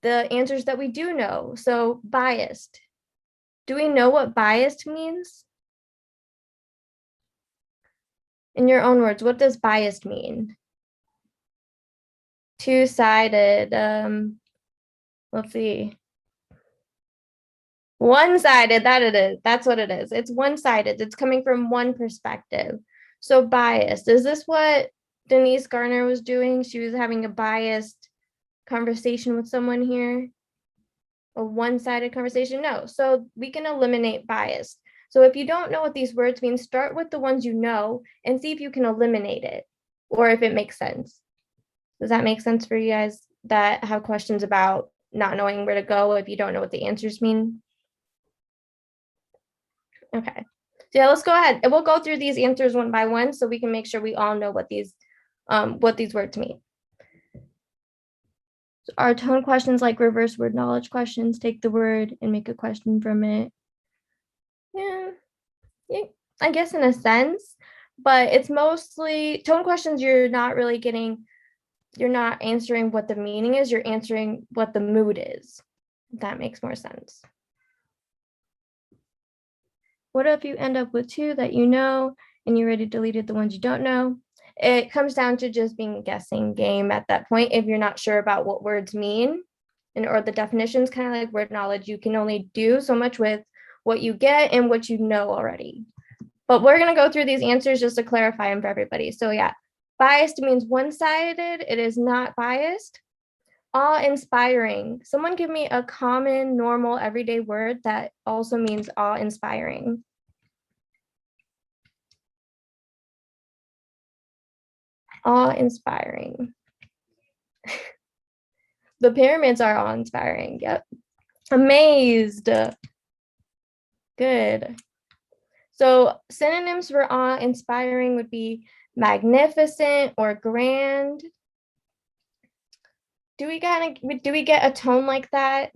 the answers that we do know. So biased. Do we know what biased means? In your own words, what does biased mean? Two-sided. Let's see. One-sided, that it is. That's what it is. It's one-sided. It's coming from one perspective. So biased. Is this what Denise Garner was doing? She was having a biased conversation with someone here? A one-sided conversation? No. So we can eliminate bias. So if you don't know what these words mean, start with the ones you know and see if you can eliminate it or if it makes sense. Does that make sense for you guys that have questions about not knowing where to go if you don't know what the answers mean? Okay. So yeah, let's go ahead and we'll go through these answers one by one so we can make sure we all know what these words mean. So our tone questions like reverse word knowledge questions, take the word and make a question from it. Yeah, I guess in a sense, but it's mostly tone questions. You're not answering what the meaning is, you're answering what the mood is. If that makes more sense. What if you end up with two that you know and you already deleted the ones you don't know? It comes down to just being a guessing game at that point. If you're not sure about what words mean or the definitions, kind of like word knowledge, you can only do so much with what you get and what you know already. But we're going to go through these answers just to clarify them for everybody. So yeah, biased means one-sided. It is not biased. Awe-inspiring. Someone give me a common, normal, everyday word that also means awe-inspiring. Awe-inspiring. The pyramids are awe-inspiring. Yep. Amazed. Good. So synonyms for awe-inspiring would be magnificent or grand. Do we get a tone like that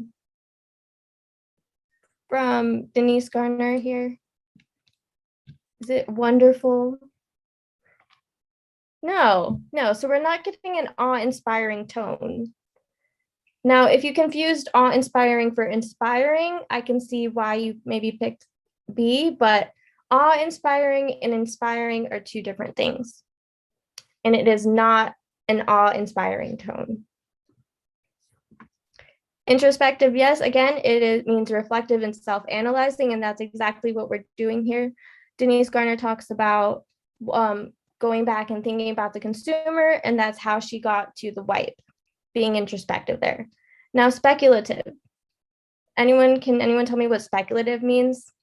from Denise Garner here? Is it wonderful? No. So we're not getting an awe-inspiring tone. Now, if you confused awe-inspiring for inspiring, I can see why you maybe picked B, but awe-inspiring and inspiring are two different things. And it is not an awe-inspiring tone. Introspective, yes, again, means reflective and self-analyzing, and that's exactly what we're doing here. Denise Garner talks about going back and thinking about the consumer, and that's how she got to the wipe, being introspective there. Now, speculative. Can anyone tell me what speculative means?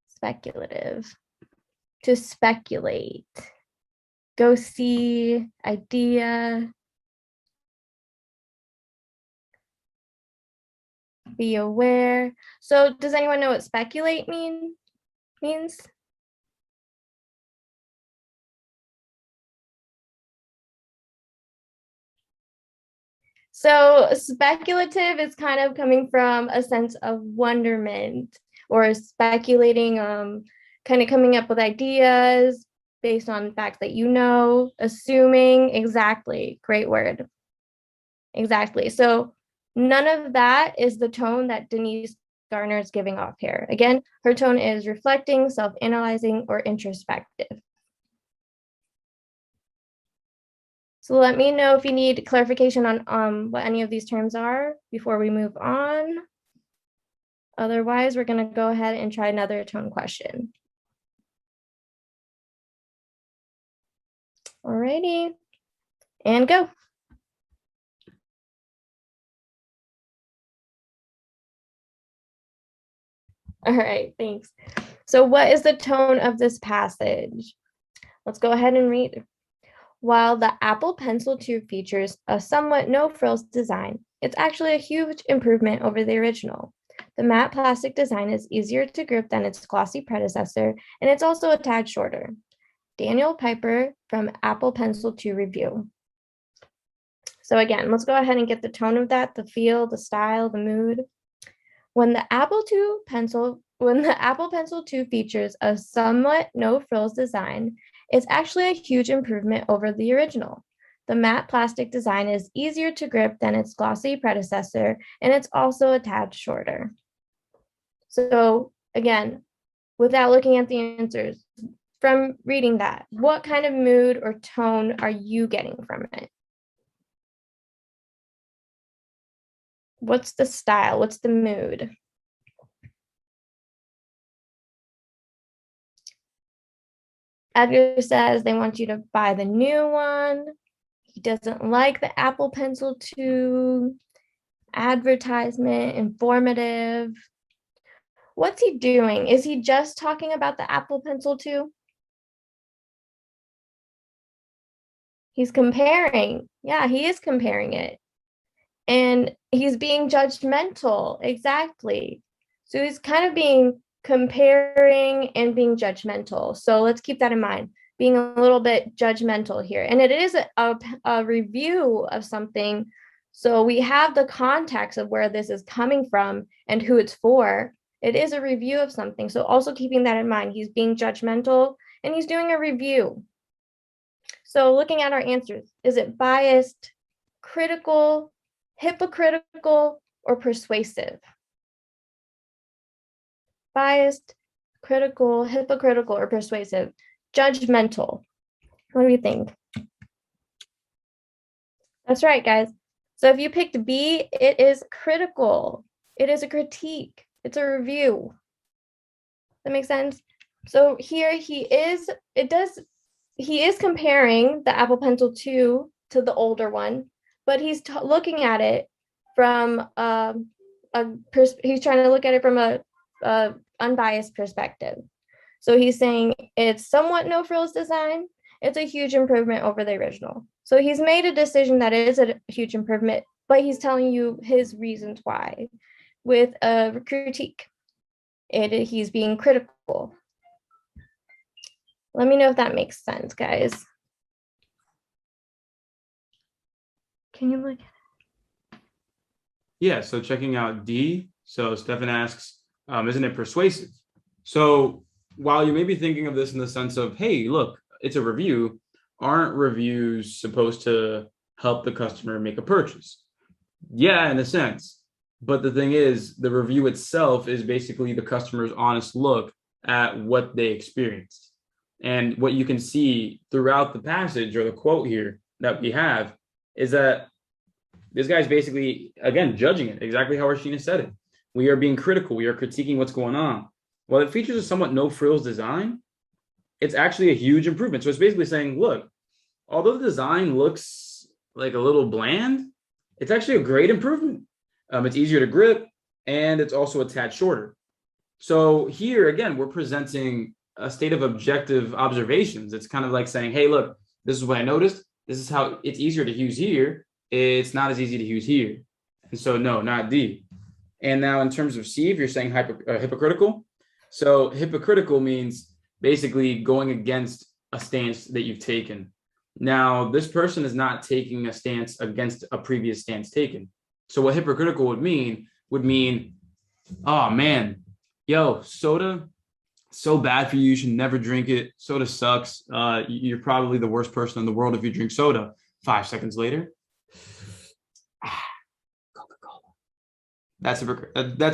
Speculative. To speculate, go see, idea, be aware. So does anyone know what speculate means? So speculative is kind of coming from a sense of wonderment or speculating, kind of coming up with ideas based on facts that you know, assuming, exactly, great word. Exactly. So none of that is the tone that Denise Garner is giving off here. Again, her tone is reflecting, self-analyzing, or introspective. So let me know if you need clarification on what any of these terms are before we move on. Otherwise, we're going to go ahead and try another tone question. Alrighty, and go. All right, thanks. So what is the tone of this passage? Let's go ahead and read. While the Apple Pencil 2 features a somewhat no-frills design, it's actually a huge improvement over the original. The matte plastic design is easier to grip than its glossy predecessor, and it's also a tad shorter. Daniel Piper from Apple Pencil 2 Review. So again, let's go ahead and get the tone of that, the feel, the style, the mood. When the Apple Pencil 2 features a somewhat no-frills design, it's actually a huge improvement over the original. The matte plastic design is easier to grip than its glossy predecessor, and it's also a tad shorter. So again, without looking at the answers, from reading that, what kind of mood or tone are you getting from it? What's the style? What's the mood? Edgar says they want you to buy the new one. He doesn't like the Apple Pencil 2. Advertisement, informative. What's he doing? Is he just talking about the Apple Pencil 2? He's comparing. Yeah, he is comparing it. And he's being judgmental. Exactly. So he's kind of being comparing and being judgmental. So let's keep that in mind, being a little bit judgmental here. And it is a review of something. So we have the context of where this is coming from and who it's for. It is a review of something. So also keeping that in mind, he's being judgmental and he's doing a review. So looking at our answers, is it biased, critical, hypocritical, or persuasive? Biased, critical, hypocritical, or persuasive? Judgmental. What do you think? That's right, guys. So if you picked B, it is critical. It is a critique. It's a review. That makes sense? So here he is comparing the Apple Pencil 2 to the older one, but he's looking at it from he's trying to look at it from a unbiased perspective. So he's saying it's somewhat no frills design. It's a huge improvement over the original. So he's made a decision that is a huge improvement, but he's telling you his reasons why with a critique. He's being critical. Let me know if that makes sense, guys. Can you look? Yeah, so checking out D. So Stefan asks, isn't it persuasive? So while you may be thinking of this in the sense of, hey, look, it's a review, aren't reviews supposed to help the customer make a purchase? Yeah, in a sense. But the thing is, the review itself is basically the customer's honest look at what they experienced. And what you can see throughout the passage or the quote here that we have is that this guy's basically, again, judging it exactly how Rashina said it. We are being critical. We are critiquing what's going on. While it features a somewhat no frills design, it's actually a huge improvement. So it's basically saying, look, although the design looks like a little bland, it's actually a great improvement. It's easier to grip and it's also a tad shorter. So here, again, we're presenting a state of objective observations. It's kind of like saying, hey, look, this is what I noticed. This is how it's easier to use here. It's not as easy to use here. And so, no, not D. And now in terms of C, if you're saying hypocritical, so hypocritical means basically going against a stance that you've taken. Now, this person is not taking a stance against a previous stance taken. So what hypocritical would mean, oh man, yo, soda, so bad for you. You should never drink it. Soda sucks. You're probably the worst person in the world if you drink soda. 5 seconds later, Coca-Cola. That's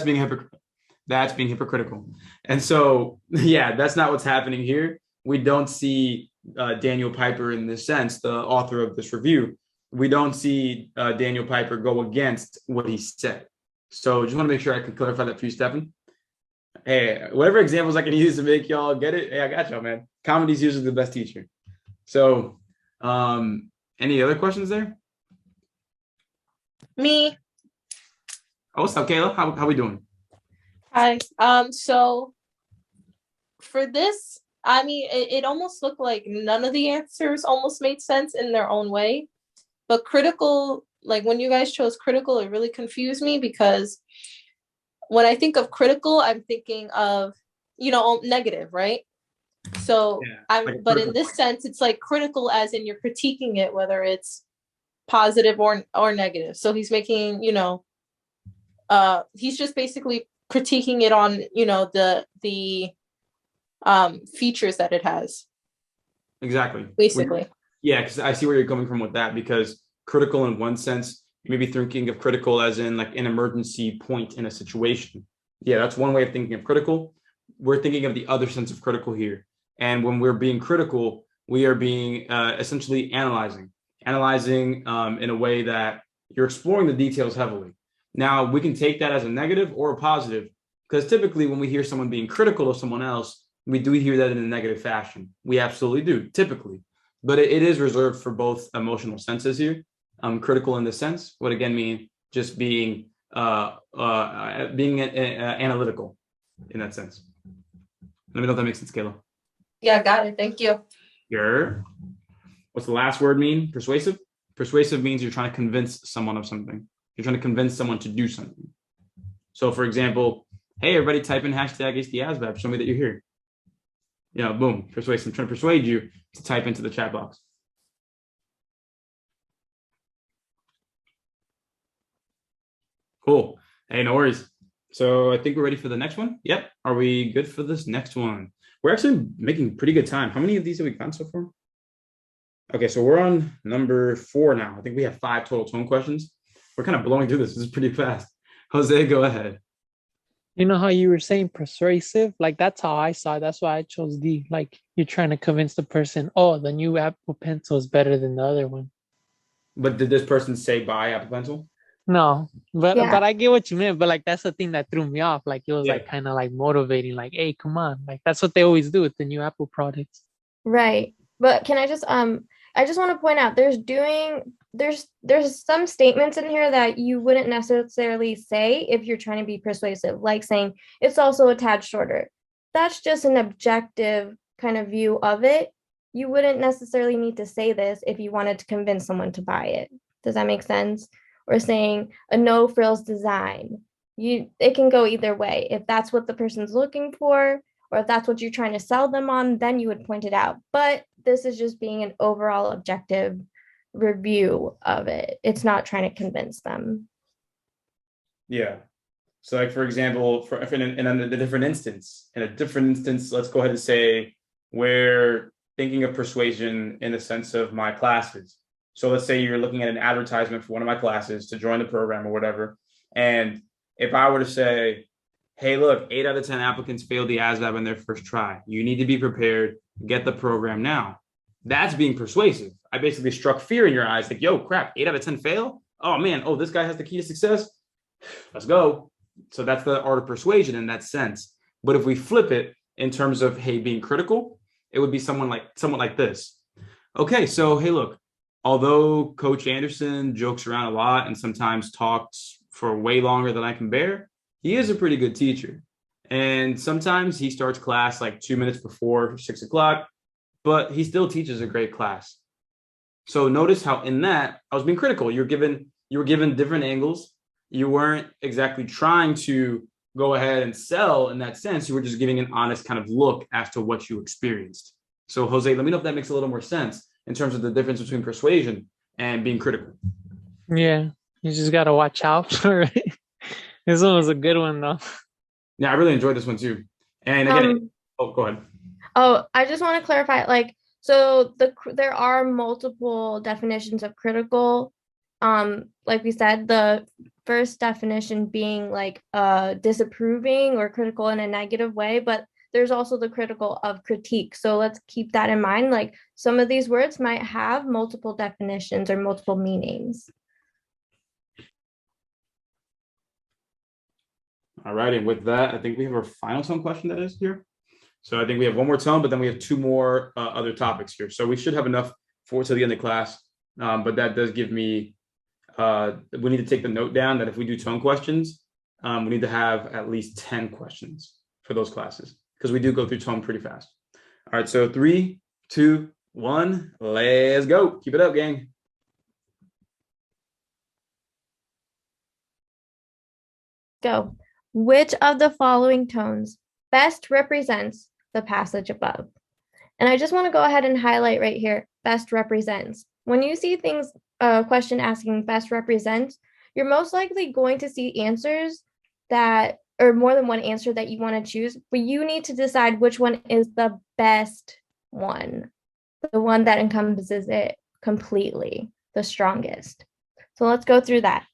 being hypocritical. That's being hypocritical. And so, yeah, that's not what's happening here. We don't see Daniel Piper in this sense, the author of this review. We don't see Daniel Piper go against what he said. So just want to make sure I can clarify that for you, Stefan. Hey, whatever examples I can use to make y'all get it, hey, I got y'all, man. Comedy's usually the best teacher. So any other questions there? Me. Oh, what's up, Kayla? How we doing? Hi. So for this, I mean, it almost looked like none of the answers almost made sense in their own way. But critical, like when you guys chose critical, it really confused me because when I think of critical, I'm thinking of, negative, right? So but in this sense, it's like critical as in you're critiquing it, whether it's positive or negative. So he's making, he's just basically critiquing it on, the features that it has. Exactly. Basically. Yeah, because I see where you're coming from with that, because critical in one sense, you may be thinking of critical as in like an emergency point in a situation. Yeah, that's one way of thinking of critical. We're thinking of the other sense of critical here. And when we're being critical, we are being essentially analyzing in a way that you're exploring the details heavily. Now, we can take that as a negative or a positive, because typically when we hear someone being critical of someone else, we do hear that in a negative fashion. We absolutely do, typically. But it is reserved for both emotional senses here. Critical in the sense would again mean just being analytical in that sense. Let me know if that makes sense, Kayla. Yeah, got it. Thank you. What's the last word mean? Persuasive? Persuasive means you're trying to convince someone of something. You're trying to convince someone to do something. So for example, hey, everybody type in hashtag ASVAB. Show me that you're here. Boom, persuasive. I'm trying to persuade you to type into the chat box. Cool. Hey, no worries. So I think we're ready for the next one. Yep. Are we good for this next one? We're actually making pretty good time. How many of these have we gotten so far? Okay, so we're on number 4 now. I think we have 5 total tone questions. We're kind of blowing through this. This is pretty fast. Jose, go ahead. You know how you were saying persuasive? Like that's how I saw it. That's why I chose D. Like you're trying to convince the person, oh, the new Apple Pencil is better than the other one. But did this person say buy Apple Pencil? No, but Yeah. I get what you meant. But like that's the thing that threw me off. Like it was Yeah. like kind of like motivating. Like, hey, come on. Like that's what they always do with the new Apple products. Right. But can I just I just want to point out there's some statements in here that you wouldn't necessarily say if you're trying to be persuasive, like saying it's also a tad shorter. That's just an objective kind of view of it. You wouldn't necessarily need to say this if you wanted to convince someone to buy it. Does that make sense? Or saying a no frills design. It can go either way. If that's what the person's looking for, or if that's what you're trying to sell them on, then you would point it out. But this is just being an overall objective review of it. It's not trying to convince them. Yeah. So like, for example, in a different instance, let's go ahead and say we're thinking of persuasion in the sense of my classes. So let's say you're looking at an advertisement for one of my classes to join the program or whatever. And if I were to say, hey, look, 8 out of 10 applicants failed the ASVAB in their first try. You need to be prepared. Get the program now. That's being persuasive. I basically struck fear in your eyes. Like, yo, crap, 8 out of 10 fail? Oh, man. Oh, this guy has the key to success. Let's go. So that's the art of persuasion in that sense. But if we flip it in terms of, hey, being critical, it would be somewhat like this. Okay, so, hey, look, although Coach Anderson jokes around a lot and sometimes talks for way longer than I can bear, he is a pretty good teacher. And sometimes he starts class like 2 minutes before 6 o'clock, but he still teaches a great class. So notice how in that I was being critical. You were given different angles. You weren't exactly trying to go ahead and sell in that sense. You were just giving an honest kind of look as to what you experienced. So Jose, let me know if that makes a little more sense in terms of the difference between persuasion and being critical. Yeah, you just gotta watch out for it. This one was a good one though. Yeah, I really enjoyed this one too. And again, go ahead. Oh, I just want to clarify, like, so there are multiple definitions of critical. Like we said, the first definition being like disapproving or critical in a negative way, but there's also the critical of critique. So let's keep that in mind. Like some of these words might have multiple definitions or multiple meanings. All right, and with that, I think we have our final tone question that is here. So I think we have one more tone, but then we have 2 more other topics here. So we should have enough for till the end of class. But that does give me, we need to take the note down that if we do tone questions, we need to have at least 10 questions for those classes because we do go through tone pretty fast. All right, so 3, 2, 1, let's go. Keep it up, gang. Go. Which of the following tones best represents the passage above? And I just want to go ahead and highlight right here, best represents. When you see things, question asking best represents, you're most likely going to see answers that, or more than one answer that you want to choose, but you need to decide which one is the best one, the one that encompasses it completely, the strongest. So let's go through that.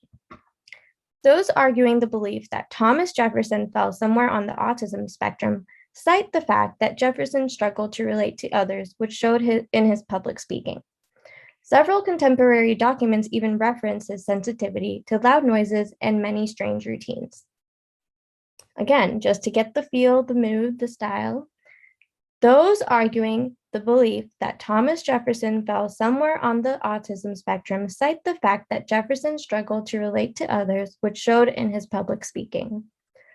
Those arguing the belief that Thomas Jefferson fell somewhere on the autism spectrum cite the fact that Jefferson struggled to relate to others, which showed in his public speaking. Several contemporary documents even reference his sensitivity to loud noises and many strange routines. Again, just to get the feel, the mood, the style. Those arguing the belief that Thomas Jefferson fell somewhere on the autism spectrum cite the fact that Jefferson struggled to relate to others, which showed in his public speaking.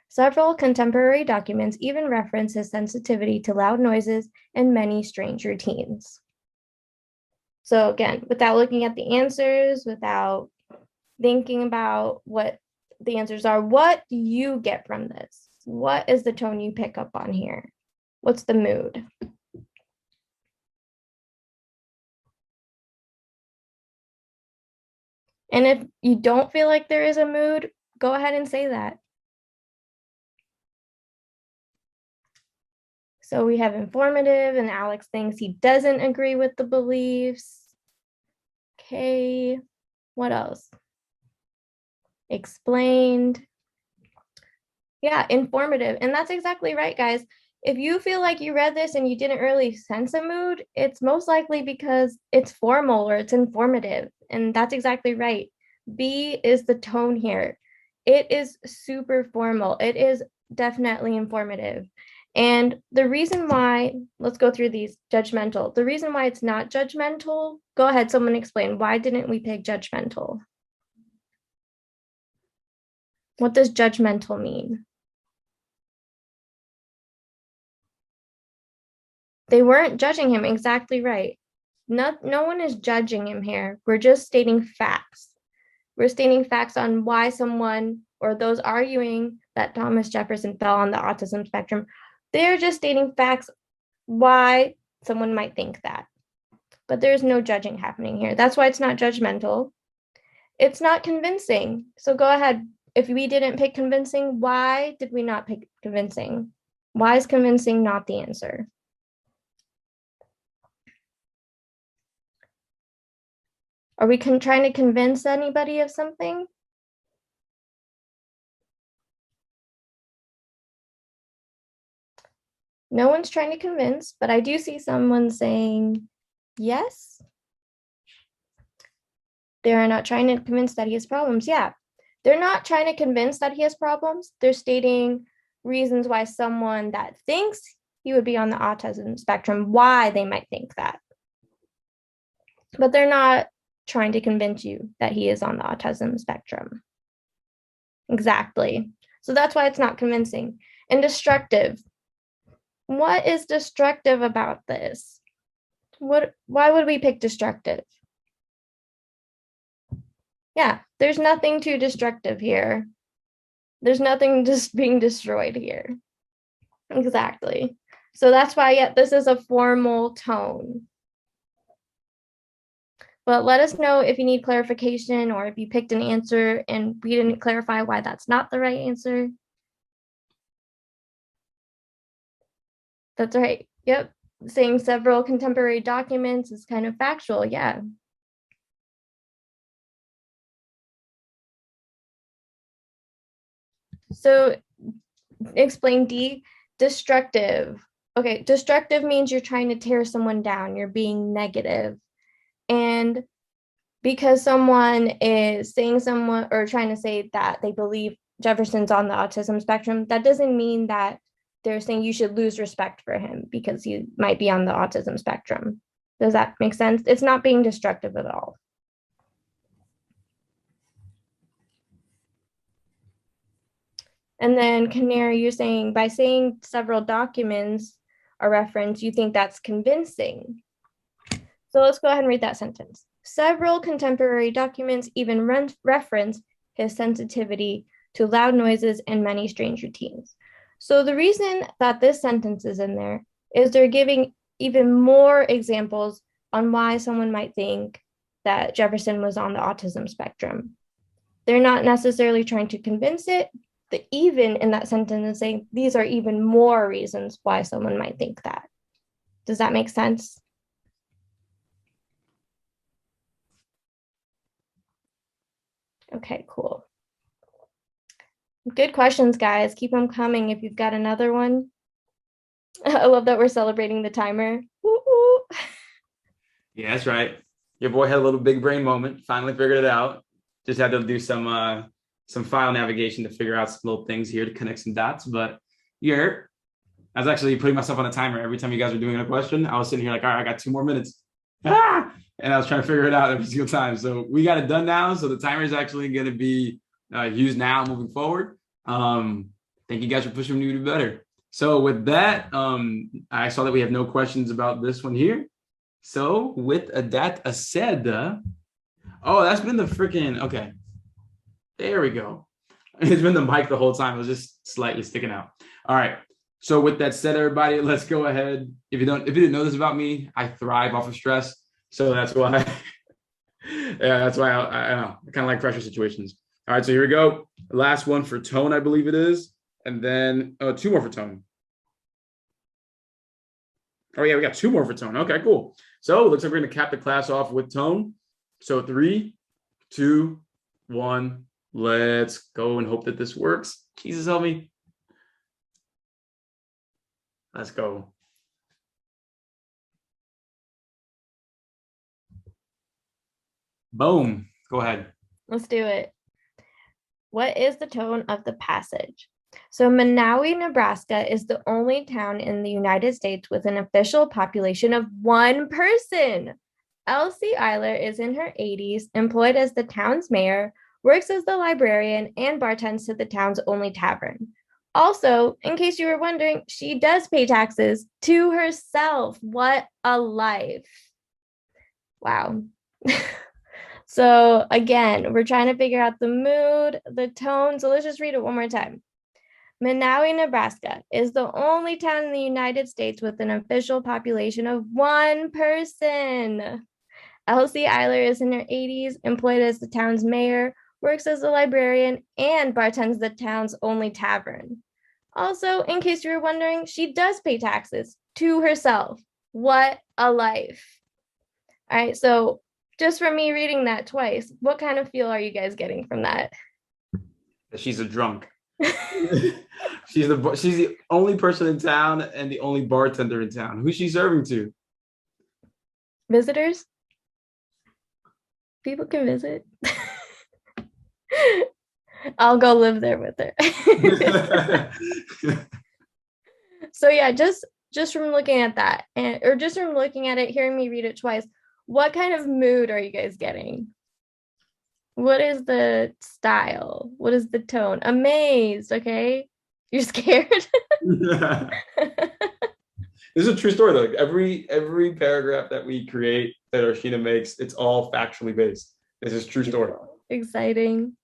Several contemporary documents even reference his sensitivity to loud noises and many strange routines. So again, without looking at the answers, without thinking about what the answers are, what do you get from this? What is the tone you pick up on here? What's the mood? And if you don't feel like there is a mood, Go ahead and say that. So we have informative, and Alex thinks he doesn't agree with the beliefs. Okay, what else? Explained. Yeah, informative. And that's exactly right, guys. If you feel like you read this and you didn't really sense a mood, it's most likely because it's formal or it's informative. And that's exactly right. B is the tone here. It is super formal. It is definitely informative. And the reason why, let's go through these. Judgmental. The reason why it's not judgmental, go ahead, someone explain. Why didn't we pick judgmental? What does judgmental mean? They weren't judging him, exactly right. No one is judging him here. We're just stating facts. We're stating facts on why someone, or those arguing that Thomas Jefferson fell on the autism spectrum, they're just stating facts why someone might think that. But there's no judging happening here. That's why it's not judgmental. It's not convincing. So go ahead. If we didn't pick convincing, why did we not pick convincing? Why is convincing not the answer? Are we trying to convince anybody of something? No one's trying to convince, but I do see someone saying yes. They're not trying to convince that he has problems. Yeah, they're not trying to convince that he has problems. They're stating reasons why someone that thinks he would be on the autism spectrum, why they might think that. But they're not trying to convince you that he is on the autism spectrum. Exactly. So that's why it's not convincing. And destructive. What is destructive about this? Why would we pick destructive? Yeah, there's nothing too destructive here. There's nothing just being destroyed here. Exactly. So that's why, yeah, this is a formal tone. But let us know if you need clarification or if you picked an answer and we didn't clarify why that's not the right answer. That's right. Yep. Saying several contemporary documents is kind of factual. Yeah. So explain D, destructive. Okay, destructive means you're trying to tear someone down. You're being negative. And because someone is saying someone or trying to say that they believe Jefferson's on the autism spectrum, that doesn't mean that they're saying you should lose respect for him because he might be on the autism spectrum. Does that make sense? It's not being destructive at all. And then Canary, you're saying by saying several documents are referenced, you think that's convincing. So let's go ahead and read that sentence. Several contemporary documents even reference his sensitivity to loud noises and many strange routines. So the reason that this sentence is in there is they're giving even more examples on why someone might think that Jefferson was on the autism spectrum. They're not necessarily trying to convince it. The even in that sentence is saying these are even more reasons why someone might think that. Does that make sense? Okay, cool. Good questions, guys. Keep them coming if you've got another one. I love that we're celebrating the timer. Woo-hoo. Yeah, that's right. Your boy had a little big brain moment. Finally figured it out. Just had to do some file navigation to figure out some little things here to connect some dots. But I was actually putting myself on a timer every time you guys were doing a question. I was sitting here like, all right, I got 2 more minutes. And I was trying to figure it out every single time. So we got it done now. So the timer is actually going to be used now moving forward. Thank you guys for pushing me to do better. So with that, I saw that we have no questions about this one here. So with that said, that's been the freaking, okay. There we go. It's been the mic the whole time. It was just slightly sticking out. All right. So with that said, everybody, let's go ahead. If you didn't know this about me, I thrive off of stress. So that's why, I kind of like pressure situations. All right, so here we go. Last one for tone, I believe it is. And then 2 more for tone. Oh, yeah, we got 2 more for tone. Okay, cool. So it looks like we're going to cap the class off with tone. So 3, 2, 1. Let's go and hope that this works. Jesus help me. Let's go. Boom. Go ahead. Let's do it. What is the tone of the passage? So Manawi, Nebraska is the only town in the United States with an official population of 1 person. Elsie Eiler is in her 80s, employed as the town's mayor, works as the librarian, and bartends to the town's only tavern. Also, in case you were wondering, she does pay taxes to herself. What a life. Wow. So again, we're trying to figure out the mood, the tone. So let's just read it one more time. Manawi, Nebraska is the only town in the United States with an official population of 1 person. Elsie Eiler is in her 80s, employed as the town's mayor, works as a librarian, and bartends the town's only tavern. Also, in case you were wondering, she does pay taxes to herself. What a life. All right, so just from me reading that twice, what kind of feel are you guys getting from that? She's a drunk. She's the only person in town and the only bartender in town. Who's she serving to? Visitors? People can visit. I'll go live there with her. So yeah, just from looking at that, or just from looking at it, hearing me read it twice, what kind of mood are you guys getting? What is the style? What is the tone? Amazed, okay? You're scared? This is a true story though. Like every paragraph that we create that Arshina makes, it's all factually based. This is true story. Exciting.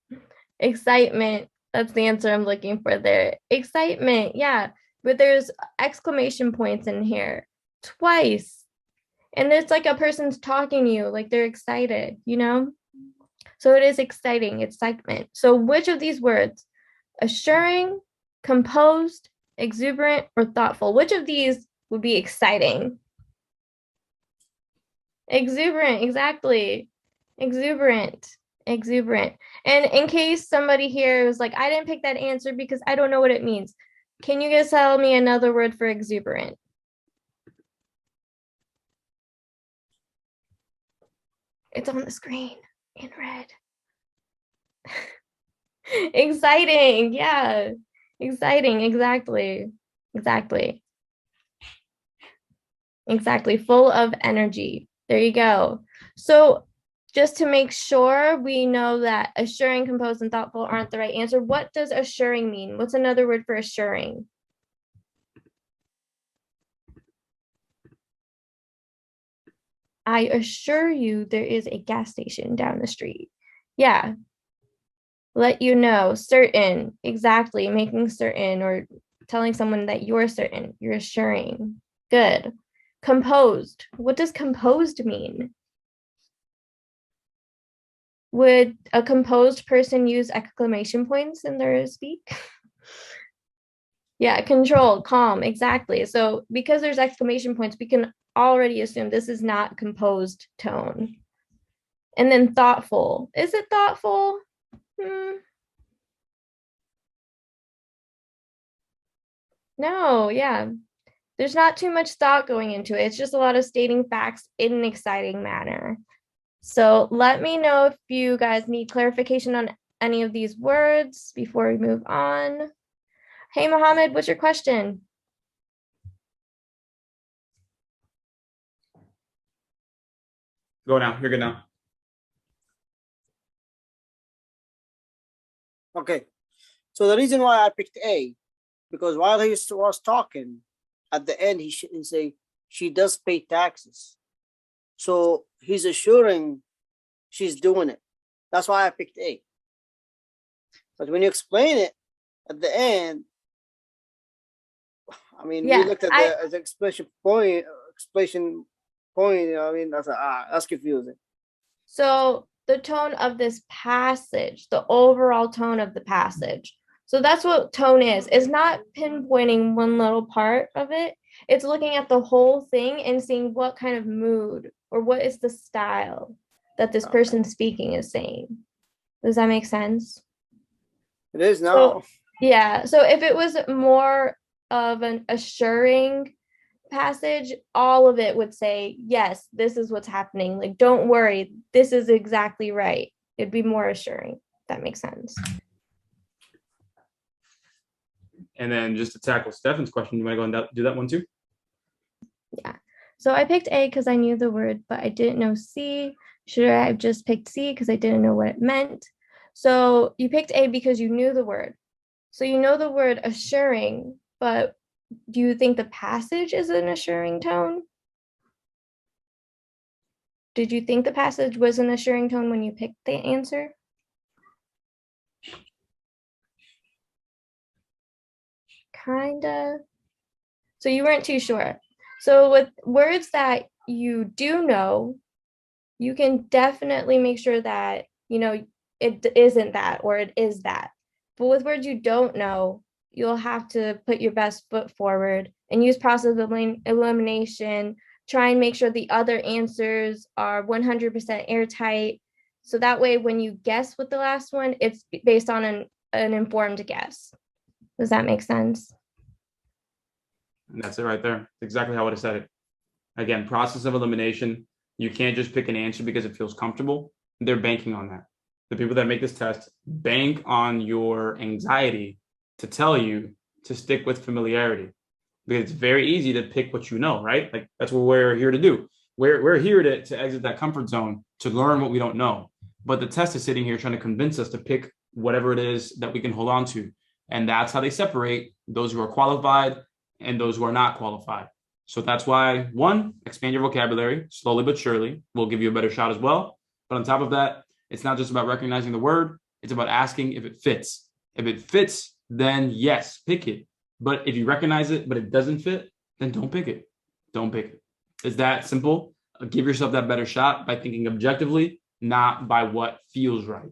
Excitement. That's the answer I'm looking for there. Excitement, yeah. But there's exclamation points in here twice. And it's like a person's talking to you, like they're excited, you know? So it is exciting, excitement. So which of these words, assuring, composed, exuberant, or thoughtful, which of these would be exciting? Exuberant, exactly. Exuberant, exuberant. And in case somebody here was like, I didn't pick that answer because I don't know what it means. Can you guys tell me another word for exuberant? It's on the screen in red. Exciting, yeah. Exciting, exactly. Exactly. Exactly, full of energy. There you go. So just to make sure we know that assuring, composed, and thoughtful aren't the right answer, what does assuring mean? What's another word for assuring? I assure you there is a gas station down the street. Yeah. Let you know, certain, exactly, making certain or telling someone that you're certain, you're assuring. Good. Composed. What does composed mean? Would a composed person use exclamation points in their speak? Yeah, controlled, calm, exactly. So because there's exclamation points, we can already assume this is not composed tone. And then thoughtful. Is it thoughtful? No, yeah. There's not too much thought going into it. It's just a lot of stating facts in an exciting manner. So let me know if you guys need clarification on any of these words before we move on. Hey, Mohammed, what's your question? Go now. You're good now. Okay. So the reason why I picked A, because while he was talking, at the end he say she does pay taxes. So he's assuring she's doing it. That's why I picked A. But when you explain it at the end, I mean, Yeah, we looked at the explanation point. I mean, that's confusing. So the tone of this passage, the overall tone of the passage. So that's what tone is. It's not pinpointing one little part of it. It's looking at the whole thing and seeing what kind of mood or what is the style that this person speaking is saying. Does that make sense? It is now. So, yeah. So if it was more of an assuring passage, all of it would say, yes, this is what's happening. Like, don't worry, this is exactly right. It'd be more assuring. If that makes sense. And then just to tackle Stefan's question, you want to go and do that one too? Yeah. So I picked A because I knew the word, but I didn't know C. Should I have just picked C because I didn't know what it meant? So you picked A because you knew the word. So you know the word assuring, but do you think the passage is an assuring tone? Did you think the passage was an assuring tone when you picked the answer? Kinda. So you weren't too sure. So with words that you do know, you can definitely make sure that, you know, it isn't that or it is that. But with words you don't know, you'll have to put your best foot forward and use process of elimination. Try and make sure the other answers are 100% airtight. So that way, when you guess with the last one, it's based on an informed guess. Does that make sense? And that's it right there. Exactly how I would have said it. Again, process of elimination. You can't just pick an answer because it feels comfortable. They're banking on that. The people that make this test bank on your anxiety to tell you to stick with familiarity, because it's very easy to pick what you know, right? Like that's what we're here to do. We're here to exit that comfort zone, to learn what we don't know. But the test is sitting here trying to convince us to pick whatever it is that we can hold on to. And that's how they separate those who are qualified and those who are not qualified. So that's why, one, expand your vocabulary slowly but surely will give you a better shot as well. But on top of that, it's not just about recognizing the word. It's about asking if it fits. If it fits, then yes, pick it. But if you recognize it, but it doesn't fit, then don't pick it. Don't pick it. It's that simple. Give yourself that better shot by thinking objectively, not by what feels right.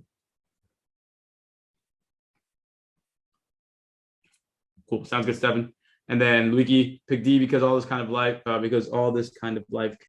Cool. Sounds good, Stefan. And then Luigi picked D because all this kind of life